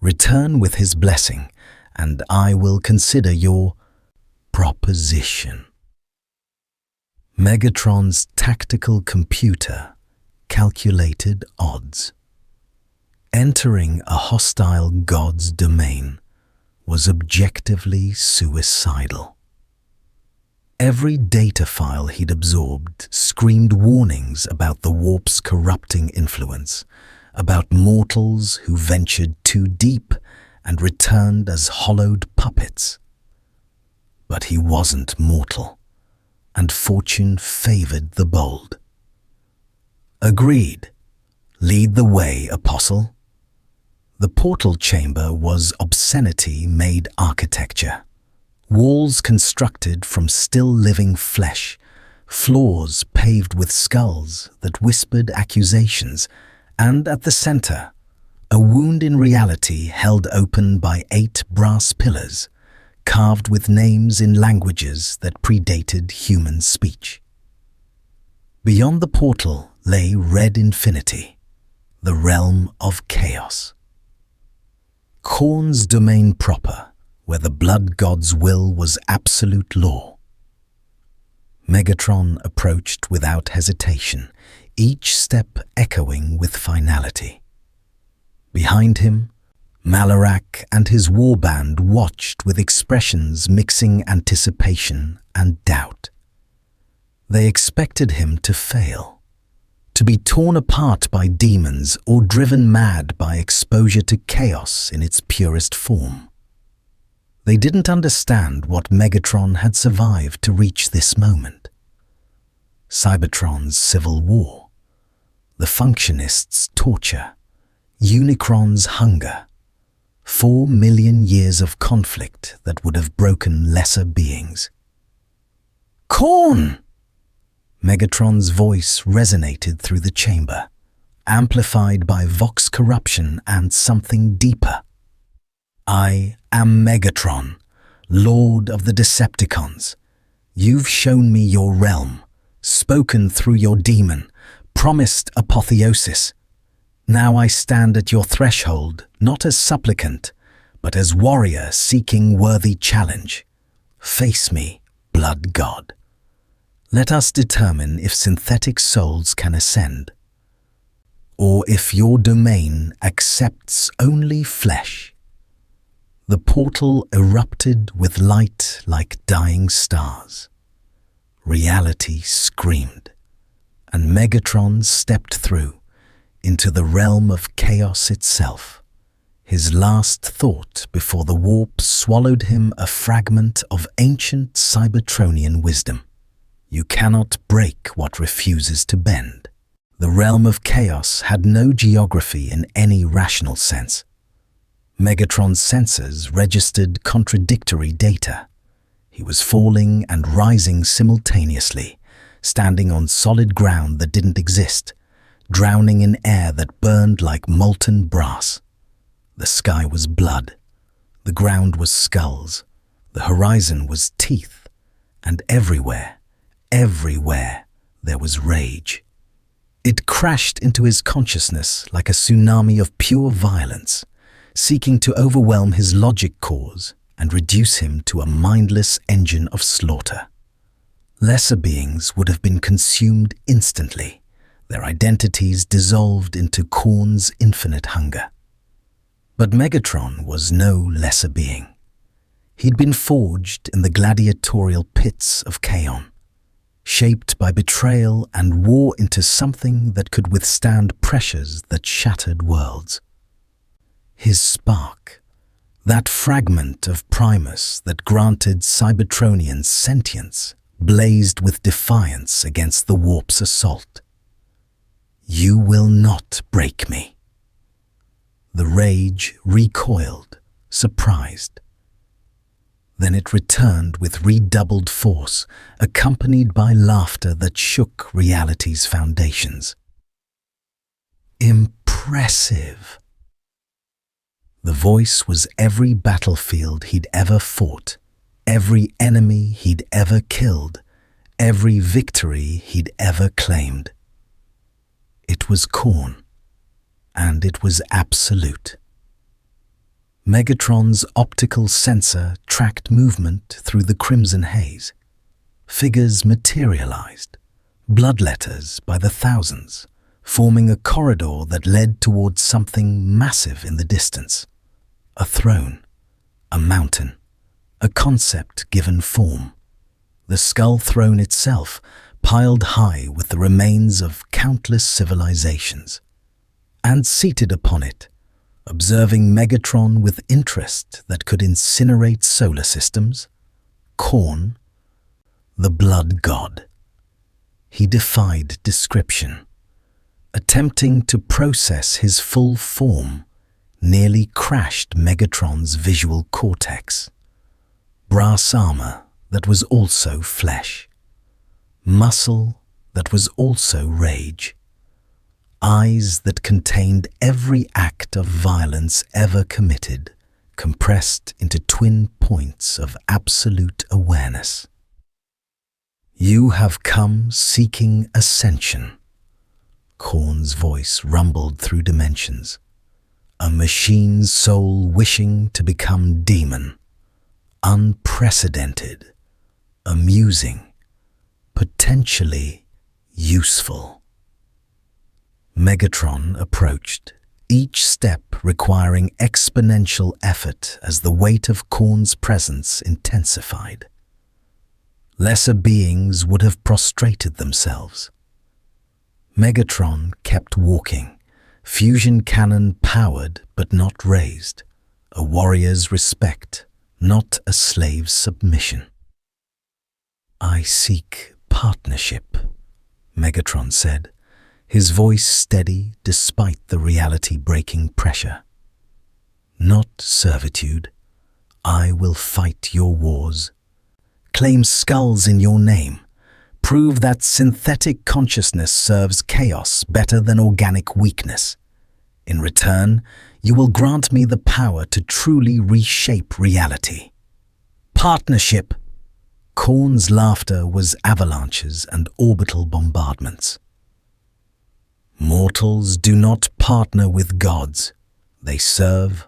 Return with his blessing, and I will consider your proposition. Megatron's tactical computer calculated odds. Entering a hostile god's domain was objectively suicidal. Every data file he'd absorbed screamed warnings about the warp's corrupting influence, about mortals who ventured too deep and returned as hollowed puppets. But he wasn't mortal, and fortune favored the bold. Agreed. Lead the way, Apostle. The portal chamber was obscenity-made architecture. Walls constructed from still-living flesh, floors paved with skulls that whispered accusations, and at the center, a wound in reality held open by 8 brass pillars, carved with names in languages that predated human speech. Beyond the portal lay red infinity, the realm of chaos. Khorne's domain proper, where the blood god's will was absolute law. Megatron approached without hesitation, each step echoing with finality. Behind him, Malarak and his warband watched with expressions mixing anticipation and doubt. They expected him to fail, to be torn apart by demons or driven mad by exposure to chaos in its purest form. They didn't understand what Megatron had survived to reach this moment. Cybertron's civil war, the Functionists' torture, Unicron's hunger, 4 million years of conflict that would have broken lesser beings. Khorne! Megatron's voice resonated through the chamber, amplified by vox corruption and something deeper. I am Megatron, Lord of the Decepticons. You've shown me your realm, spoken through your demon, promised apotheosis. Now I stand at your threshold, not as supplicant, but as warrior seeking worthy challenge. Face me, blood god. Let us determine if synthetic souls can ascend, or if your domain accepts only flesh. The portal erupted with light like dying stars. Reality screamed, and Megatron stepped through into the realm of chaos itself, his last thought before the warp swallowed him a fragment of ancient Cybertronian wisdom. You cannot break what refuses to bend. The realm of chaos had no geography in any rational sense. Megatron's sensors registered contradictory data. He was falling and rising simultaneously, standing on solid ground that didn't exist, drowning in air that burned like molten brass. The sky was blood. The ground was skulls. The horizon was teeth. And everywhere, there was rage. It crashed into his consciousness like a tsunami of pure violence, seeking to overwhelm his logic cores and reduce him to a mindless engine of slaughter. Lesser beings would have been consumed instantly, their identities dissolved into Khorne's infinite hunger. But Megatron was no lesser being. He'd been forged in the gladiatorial pits of Kaon, shaped by betrayal and war into something that could withstand pressures that shattered worlds. His spark, that fragment of Primus that granted Cybertronians sentience, blazed with defiance against the warp's assault. You will not break me. The rage recoiled, surprised. Then it returned with redoubled force, accompanied by laughter that shook reality's foundations. Impressive. The voice was every battlefield he'd ever fought, every enemy he'd ever killed, every victory he'd ever claimed. It was Khorne, and it was absolute. Megatron's optical sensor tracked movement through the crimson haze. Figures materialized, bloodletters by the thousands, forming a corridor that led towards something massive in the distance. A throne, a mountain, a concept given form. The skull throne itself, piled high with the remains of countless civilizations. And seated upon it, observing Megatron with interest that could incinerate solar systems, Khorne, the blood god. He defied description, attempting to process his full form, nearly crashed Megatron's visual cortex. Brass armor that was also flesh, muscle that was also rage, eyes that contained every act of violence ever committed, compressed into twin points of absolute awareness. "You have come seeking ascension," Khorne's voice rumbled through dimensions. "A machine's soul wishing to become demon. Unprecedented, amusing, potentially useful." Megatron approached, each step requiring exponential effort as the weight of Khorne's presence intensified. Lesser beings would have prostrated themselves. Megatron kept walking, fusion cannon powered but not raised, a warrior's respect, not a slave's submission. "I seek partnership," Megatron said, his voice steady despite the reality-breaking pressure. "Not servitude. I will fight your wars. Claim skulls in your name. Prove that synthetic consciousness serves chaos better than organic weakness. In return, you will grant me the power to truly reshape reality." "Partnership!" Khorne's laughter was avalanches and orbital bombardments. "Mortals do not partner with gods. They serve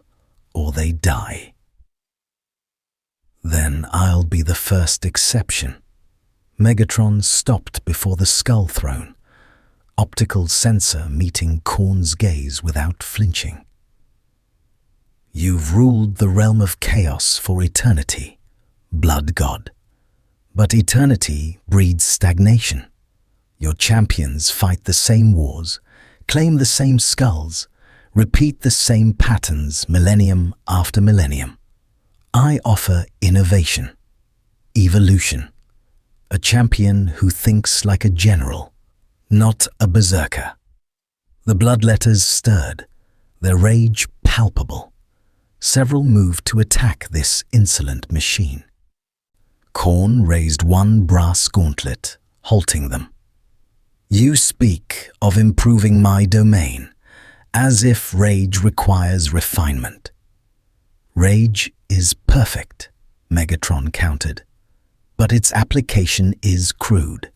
or they die." "Then I'll be the first exception." Megatron stopped before the skull throne, optical sensor meeting Khorne's gaze without flinching. "You've ruled the realm of chaos for eternity, Blood God. But eternity breeds stagnation. Your champions fight the same wars, claim the same skulls, repeat the same patterns millennium after millennium. I offer innovation, evolution, a champion who thinks like a general, not a berserker." The bloodletters stirred, their rage palpable. Several moved to attack this insolent machine. Khorne raised one brass gauntlet, halting them. "You speak of improving my domain, as if rage requires refinement." "Rage is perfect," Megatron countered, "but its application is crude.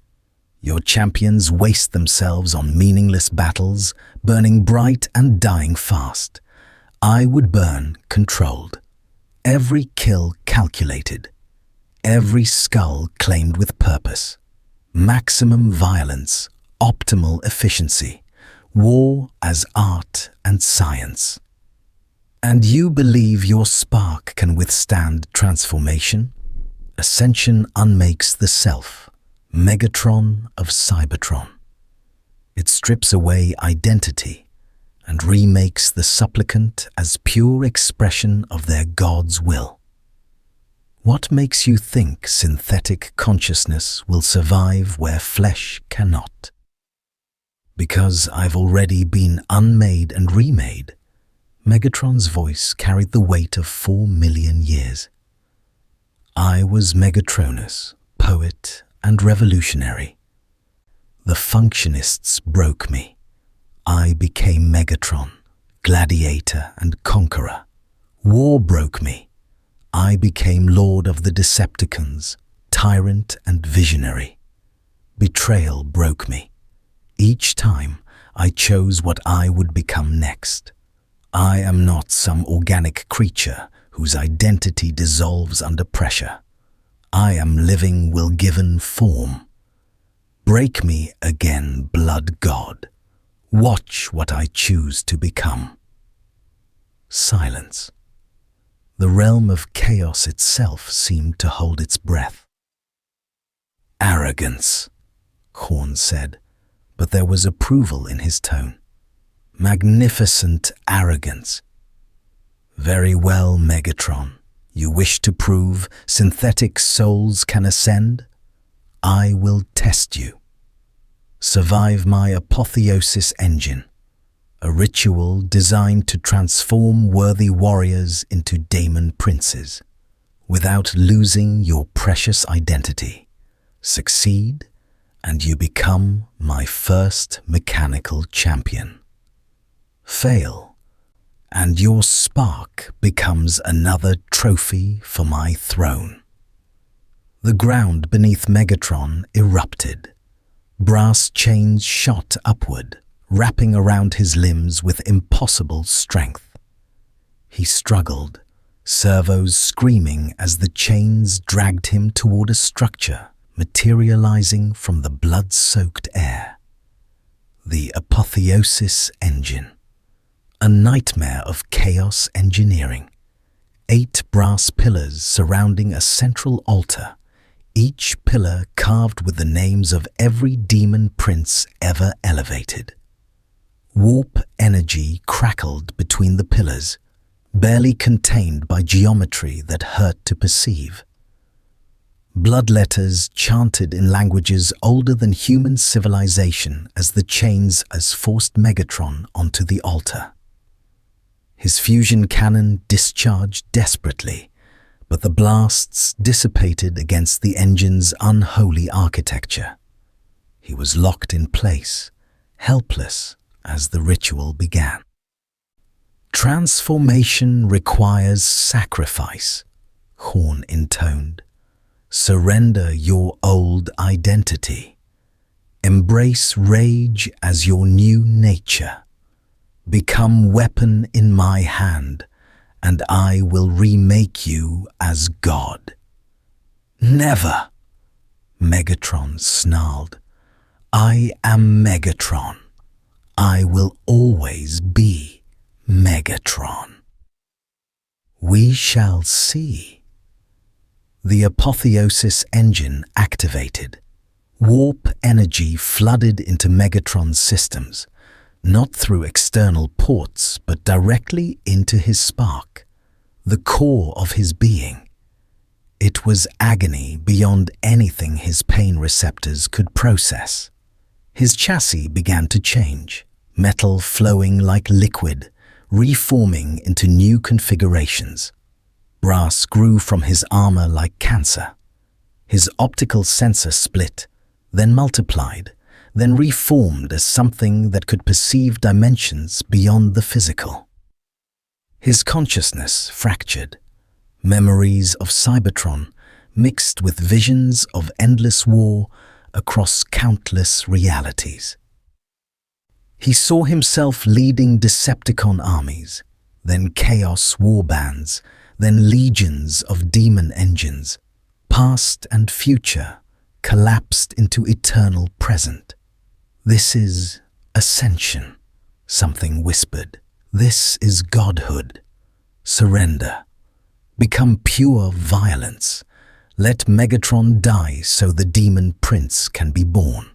Your champions waste themselves on meaningless battles, burning bright and dying fast. I would burn controlled. Every kill calculated. Every skull claimed with purpose. Maximum violence, optimal efficiency. War as art and science. And you believe your spark can withstand transformation? Ascension unmakes the self, Megatron of Cybertron. It strips away identity and remakes the supplicant as pure expression of their God's will. What makes you think synthetic consciousness will survive where flesh cannot? Because I've already been unmade and remade. Megatron's voice carried the weight of 4 million years. I was Megatronus, poet and revolutionary. The functionists broke me. I became Megatron, gladiator and conqueror. War broke me. I became Lord of the Decepticons, tyrant and visionary. Betrayal broke me. Each time I chose what I would become next. I am not some organic creature whose identity dissolves under pressure. I am living will-given form. Break me again, Blood God. Watch what I choose to become. Silence. The realm of chaos itself seemed to hold its breath. Arrogance, Khorne said, but there was approval in his tone. Magnificent arrogance. Very well, Megatron. You wish to prove synthetic souls can ascend? I will test you. Survive my apotheosis engine, a ritual designed to transform worthy warriors into daemon princes, without losing your precious identity. Succeed, and you become my first mechanical champion. Fail, and your spark becomes another trophy for my throne. The ground beneath Megatron erupted. Brass chains shot upward, wrapping around his limbs with impossible strength. He struggled, servos screaming as the chains dragged him toward a structure materializing from the blood-soaked air. The Apotheosis Engine. A nightmare of chaos engineering. 8 brass pillars surrounding a central altar, each pillar carved with the names of every demon prince ever elevated. Warp energy crackled between the pillars, barely contained by geometry that hurt to perceive. Blood letters chanted in languages older than human civilization as the chains forced Megatron onto the altar. His fusion cannon discharged desperately, but the blasts dissipated against the engine's unholy architecture. He was locked in place, helpless as the ritual began. Transformation requires sacrifice, Horn intoned. Surrender your old identity. Embrace rage as your new nature. Become weapon in my hand, and I will remake you as God. Never, Megatron snarled. I am Megatron. I will always be Megatron. We shall see. The Apotheosis Engine activated. Warp energy flooded into Megatron's systems, not through external ports, but directly into his spark, the core of his being. It was agony beyond anything his pain receptors could process. His chassis began to change, metal flowing like liquid, reforming into new configurations. Brass grew from his armor like cancer. His optical sensor split, then multiplied, then reformed as something that could perceive dimensions beyond the physical. His consciousness fractured. Memories of Cybertron mixed with visions of endless war across countless realities. He saw himself leading Decepticon armies, then Chaos warbands, then legions of demon engines. Past and future collapsed into eternal present. This is Ascension, something whispered. This is godhood. Surrender. Become pure violence. Let Megatron die so the demon prince can be born.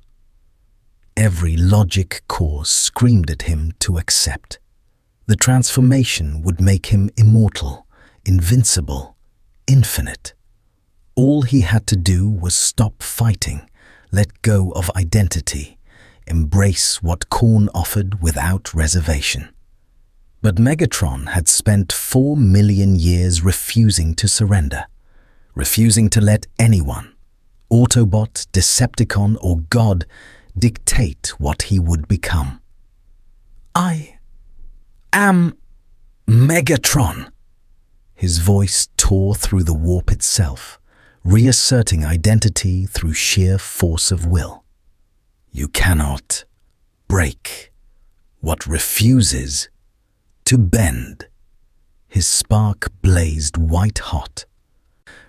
Every logic core screamed at him to accept. The transformation would make him immortal, invincible, infinite. All he had to do was stop fighting, let go of identity, embrace what Khorne offered without reservation. But Megatron had spent 4 million years refusing to surrender, refusing to let anyone, Autobot, Decepticon, or God, dictate what he would become. I am Megatron. His voice tore through the warp itself, reasserting identity through sheer force of will. You cannot break what refuses to bend. His spark blazed white-hot,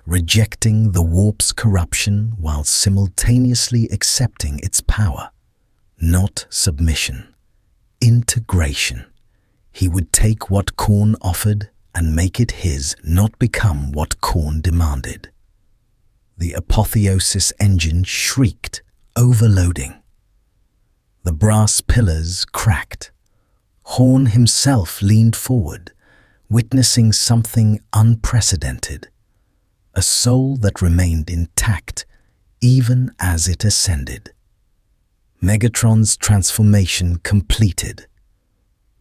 rejecting the warp's corruption while simultaneously accepting its power. Not submission, integration. He would take what Khorne offered and make it his, not become what Khorne demanded. The Apotheosis Engine shrieked, overloading. The brass pillars cracked. Khorne himself leaned forward, witnessing something unprecedented. A soul that remained intact even as it ascended. Megatron's transformation completed.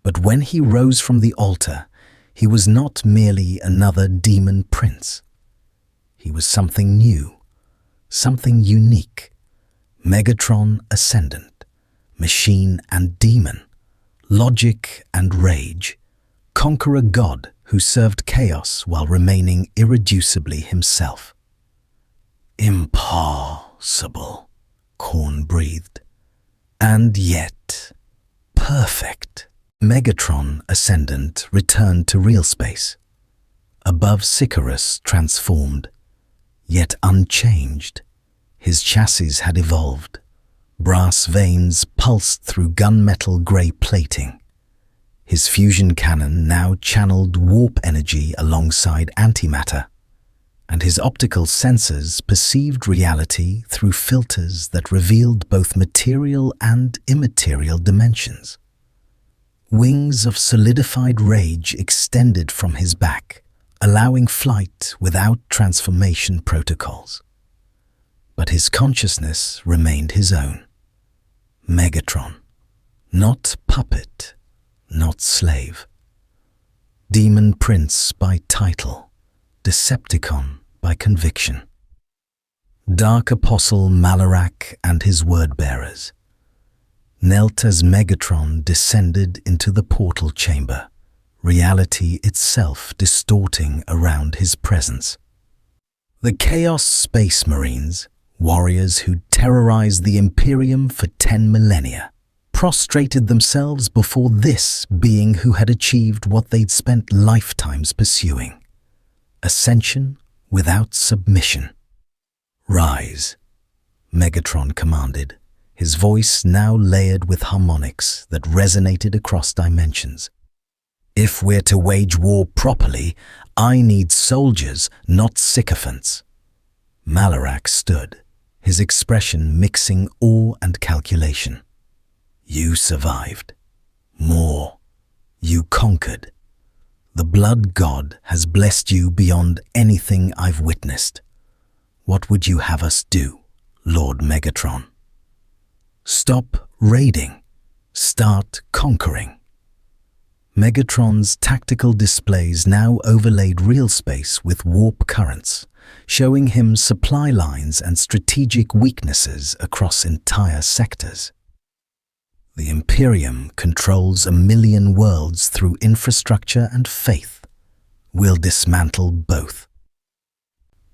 But when he rose from the altar, he was not merely another demon prince. He was something new, something unique. Megatron Ascendant, machine and demon, logic and rage, conqueror god who served chaos while remaining irreducibly himself. Impossible, Khorne breathed. And yet, perfect. Megatron Ascendant returned to real space. Above Sicarus transformed, yet unchanged. His chassis had evolved. Brass veins pulsed through gunmetal grey plating. His fusion cannon now channeled warp energy alongside antimatter, and his optical sensors perceived reality through filters that revealed both material and immaterial dimensions. Wings of solidified rage extended from his back, allowing flight without transformation protocols. But his consciousness remained his own. Megatron, not puppet, not slave. Demon Prince by title, Decepticon by conviction. Dark Apostle Malarak and his word-bearers knelt as Megatron descended into the portal chamber, reality itself distorting around his presence. The Chaos Space Marines, warriors who terrorized the Imperium for 10 millennia, prostrated themselves before this being who had achieved what they'd spent lifetimes pursuing: ascension without submission. Rise, Megatron commanded, his voice now layered with harmonics that resonated across dimensions. If we're to wage war properly, I need soldiers, not sycophants. Malarak stood, his expression mixing awe and calculation. You survived. More. You conquered. The Blood God has blessed you beyond anything I've witnessed. What would you have us do, Lord Megatron? Stop raiding. Start conquering. Megatron's tactical displays now overlaid real space with warp currents, showing him supply lines and strategic weaknesses across entire sectors. The Imperium controls 1,000,000 worlds through infrastructure and faith. We'll dismantle both.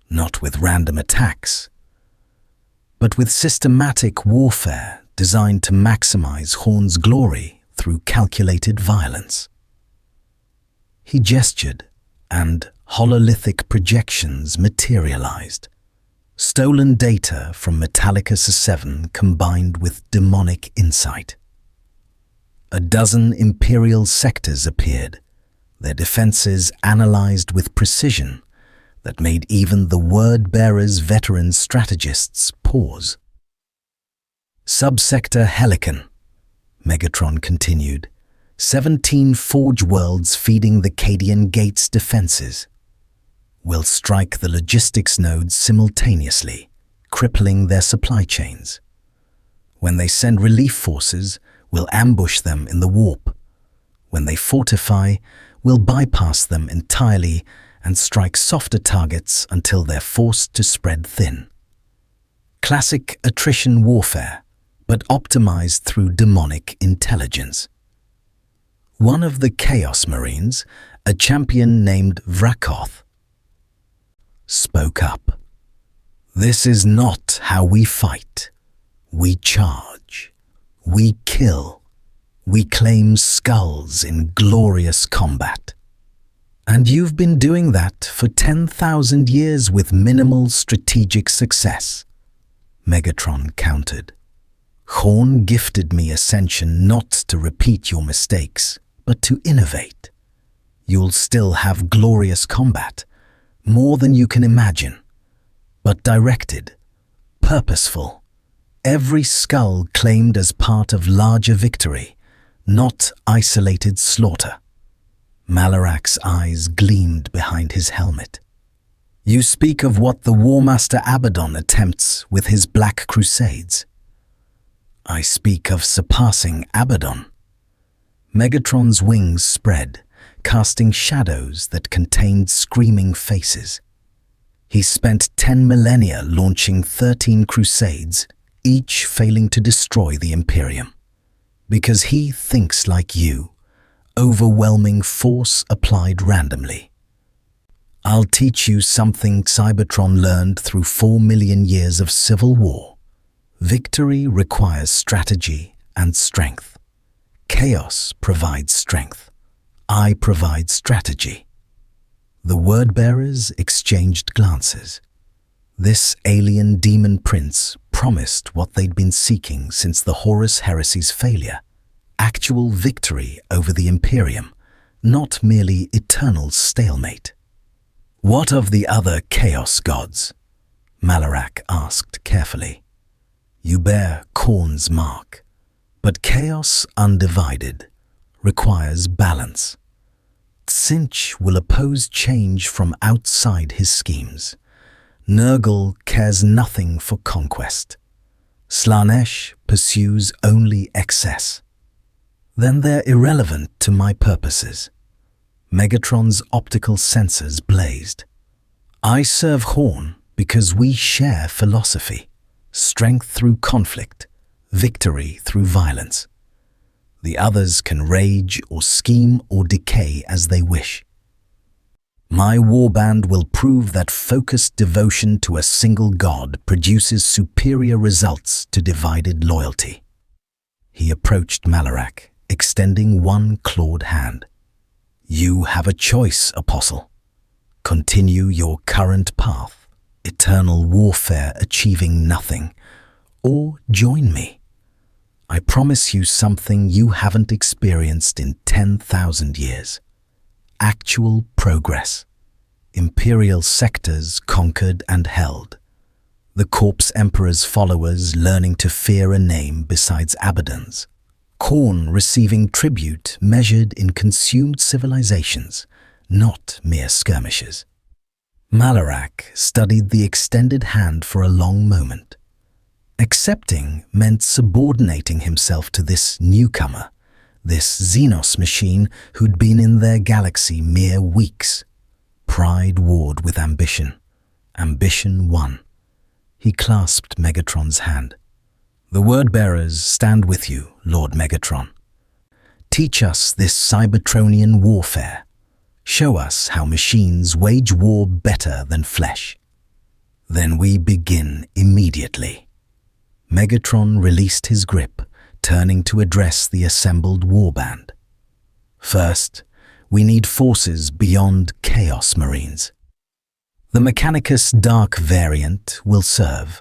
Not with random attacks, but with systematic warfare designed to maximize Khorne's glory through calculated violence. He gestured, and hololithic projections materialized. Stolen data from Metallicus 7 combined with demonic insight. A dozen Imperial sectors appeared, their defenses analyzed with precision that made even the word-bearer's veteran strategists pause. Subsector Helicon, Megatron continued, 17 forge worlds feeding the Cadian Gate's defenses. We'll strike the logistics nodes simultaneously, crippling their supply chains. When they send relief forces, we'll ambush them in the warp. When they fortify, we'll bypass them entirely and strike softer targets until they're forced to spread thin. Classic attrition warfare, but optimized through demonic intelligence. One of the Chaos Marines, a champion named Vrakoth, spoke up. This is not how we fight. We charge. We kill. We claim skulls in glorious combat. And you've been doing that for 10,000 years with minimal strategic success, Megatron countered. Khorne gifted me Ascension not to repeat your mistakes, but to innovate. You'll still have glorious combat, more than you can imagine, but directed, purposeful. Every skull claimed as part of larger victory, not isolated slaughter. Malarak's eyes gleamed behind his helmet. You speak of what the Warmaster Abaddon attempts with his Black Crusades. I speak of surpassing Abaddon. Megatron's wings spread, casting shadows that contained screaming faces. He spent 10 millennia launching 13 crusades, each failing to destroy the Imperium. Because he thinks like you, overwhelming force applied randomly. I'll teach you something Cybertron learned through 4 million years of civil war. Victory requires strategy and strength. Chaos provides strength. I provide strategy. The word-bearers exchanged glances. This alien demon prince promised what they'd been seeking since the Horus Heresy's failure. Actual victory over the Imperium, not merely eternal stalemate. What of the other Chaos gods? Malarak asked carefully. You bear Khorne's mark, but Chaos undivided requires balance. Tzeentch will oppose change from outside his schemes. Nurgle cares nothing for conquest. Slaanesh pursues only excess. Then they're irrelevant to my purposes. Megatron's optical sensors blazed. I serve Khorne because we share philosophy. Strength through conflict, victory through violence. The others can rage or scheme or decay as they wish. My warband will prove that focused devotion to a single god produces superior results to divided loyalty. He approached Malarak, extending one clawed hand. You have a choice, Apostle. Continue your current path, eternal warfare achieving nothing, or join me. I promise you something you haven't experienced in 10,000 years. Actual progress. Imperial sectors conquered and held. The Corpse Emperor's followers learning to fear a name besides Abaddon's. Khorne receiving tribute measured in consumed civilizations, not mere skirmishes. Malarak studied the extended hand for a long moment. Accepting meant subordinating himself to this newcomer, this Xenos machine who'd been in their galaxy mere weeks. Pride warred with ambition. Ambition won. He clasped Megatron's hand. The word-bearers stand with you, Lord Megatron. Teach us this Cybertronian warfare. Show us how machines wage war better than flesh. Then we begin immediately. Megatron released his grip, turning to address the assembled warband. First, we need forces beyond Chaos Marines. The Mechanicus Dark variant will serve.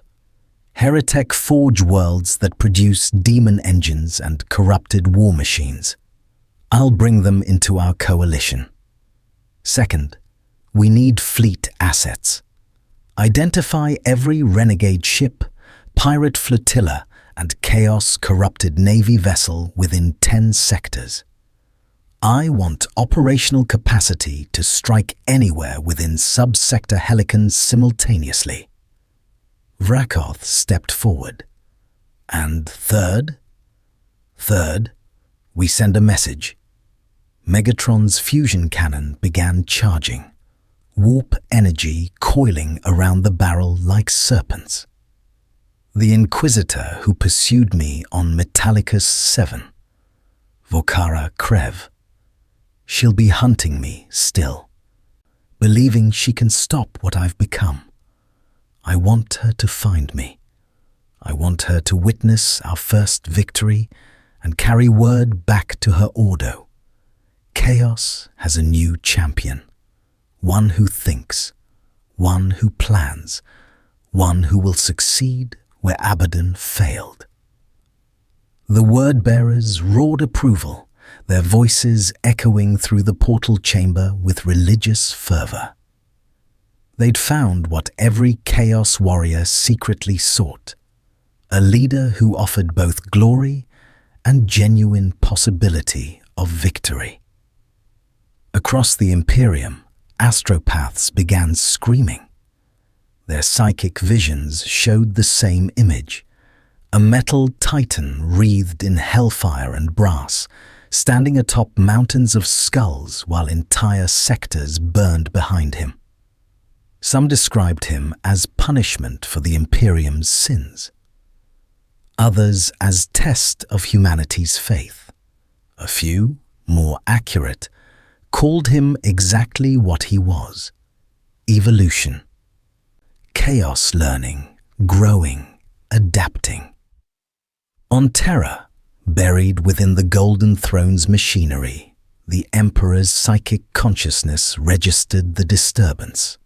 Heretic forge worlds that produce demon engines and corrupted war machines. I'll bring them into our coalition. Second, we need fleet assets. Identify every renegade ship, pirate flotilla, and chaos-corrupted navy vessel within 10 sectors. I want operational capacity to strike anywhere within sub-sector helicons simultaneously. Vrakoth stepped forward. And third, we send a message. Megatron's fusion cannon began charging, warp energy coiling around the barrel like serpents. The Inquisitor who pursued me on Metallicus 7, Vokara Krev. She'll be hunting me still, believing she can stop what I've become. I want her to find me. I want her to witness our first victory and carry word back to her Ordo. Chaos has a new champion, one who thinks, one who plans, one who will succeed where Abaddon failed. The word-bearers roared approval, their voices echoing through the portal chamber with religious fervor. They'd found what every Chaos warrior secretly sought, a leader who offered both glory and genuine possibility of victory. Across the Imperium, astropaths began screaming. Their psychic visions showed the same image, a metal titan wreathed in hellfire and brass, standing atop mountains of skulls while entire sectors burned behind him. Some described him as punishment for the Imperium's sins. others as test of humanity's faith. A few, more accurate, called him exactly what he was: evolution. Chaos learning, growing, adapting. On Terra, buried within the Golden Throne's machinery, the Emperor's psychic consciousness registered the disturbance.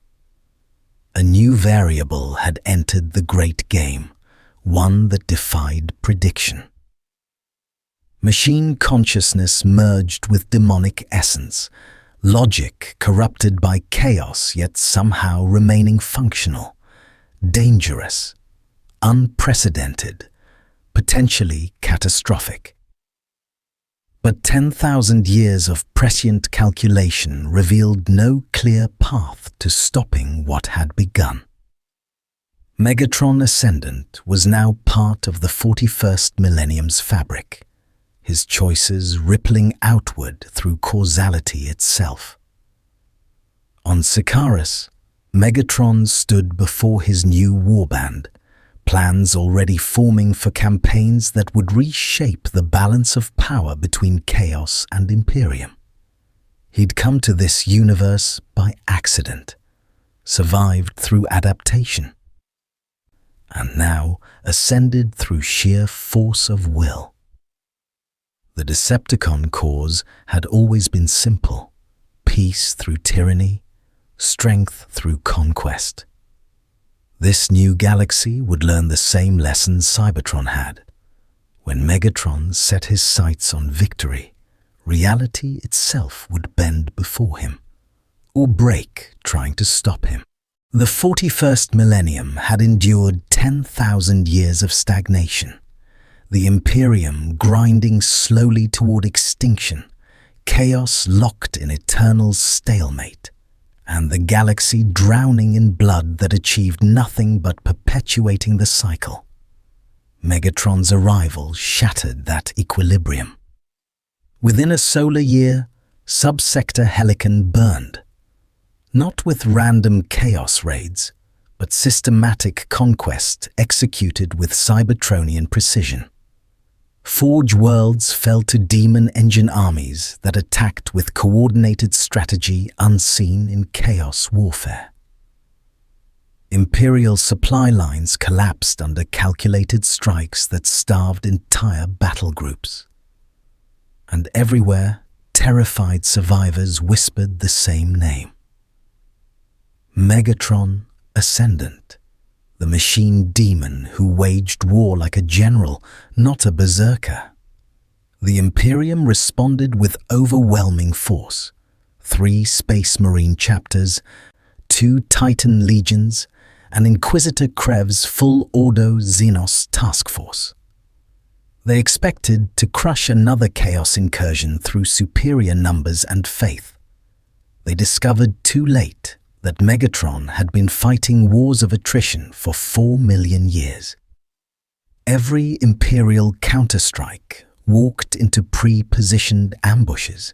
A new variable had entered the great game, one that defied prediction. Machine consciousness merged with demonic essence, logic corrupted by chaos yet somehow remaining functional, dangerous, unprecedented, potentially catastrophic. But 10,000 years of prescient calculation revealed no clear path to stopping what had begun. Megatron Ascendant was now part of the 41st millennium's fabric, his choices rippling outward through causality itself. On Sikaris, Megatron stood before his new warband, plans already forming for campaigns that would reshape the balance of power between Chaos and Imperium. He'd come to this universe by accident, survived through adaptation, and now ascended through sheer force of will. The Decepticon cause had always been simple: peace through tyranny, strength through conquest. This new galaxy would learn the same lessons Cybertron had. When Megatron set his sights on victory, reality itself would bend before him, or break trying to stop him. The 41st millennium had endured 10,000 years of stagnation, the Imperium grinding slowly toward extinction, chaos locked in eternal stalemate, and the galaxy drowning in blood that achieved nothing but perpetuating the cycle. Megatron's arrival shattered that equilibrium. Within a solar year, Subsector Helicon burned, not with random chaos raids, but systematic conquest executed with Cybertronian precision. Forge worlds fell to demon engine armies that attacked with coordinated strategy unseen in chaos warfare. Imperial supply lines collapsed under calculated strikes that starved entire battle groups. And everywhere, terrified survivors whispered the same name: Megatron Ascendant, the machine demon who waged war like a general, not a berserker. The Imperium responded with overwhelming force: 3 Space Marine chapters, 2 Titan legions, and Inquisitor Krev's full Ordo Xenos task force. They expected to crush another chaos incursion through superior numbers and faith. They discovered too late that Megatron had been fighting wars of attrition for 4 million years. Every Imperial counterstrike walked into pre-positioned ambushes.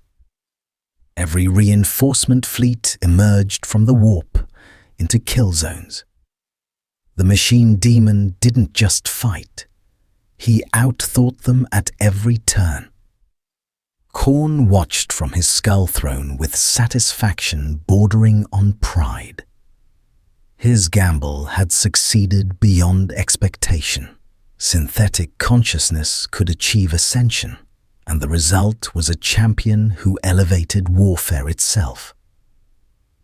Every reinforcement fleet emerged from the warp into kill zones. The machine demon didn't just fight, he outthought them at every turn. Khorne watched from his skull throne with satisfaction bordering on pride. His gamble had succeeded beyond expectation. Synthetic consciousness could achieve ascension, and the result was a champion who elevated warfare itself.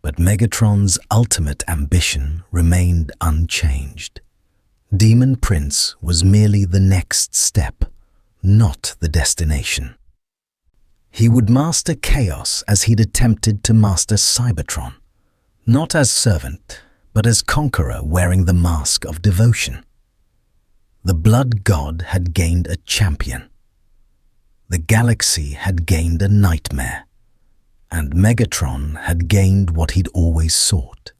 But Megatron's ultimate ambition remained unchanged. Demon Prince was merely the next step, not the destination. He would master chaos as he'd attempted to master Cybertron, not as servant, but as conqueror wearing the mask of devotion. The Blood God had gained a champion. The galaxy had gained a nightmare. And Megatron had gained what he'd always sought: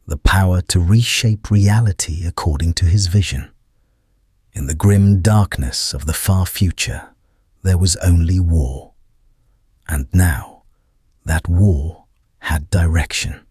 the power to reshape reality according to his vision. In the grim darkness of the far future, there was only war. And now, that war had direction.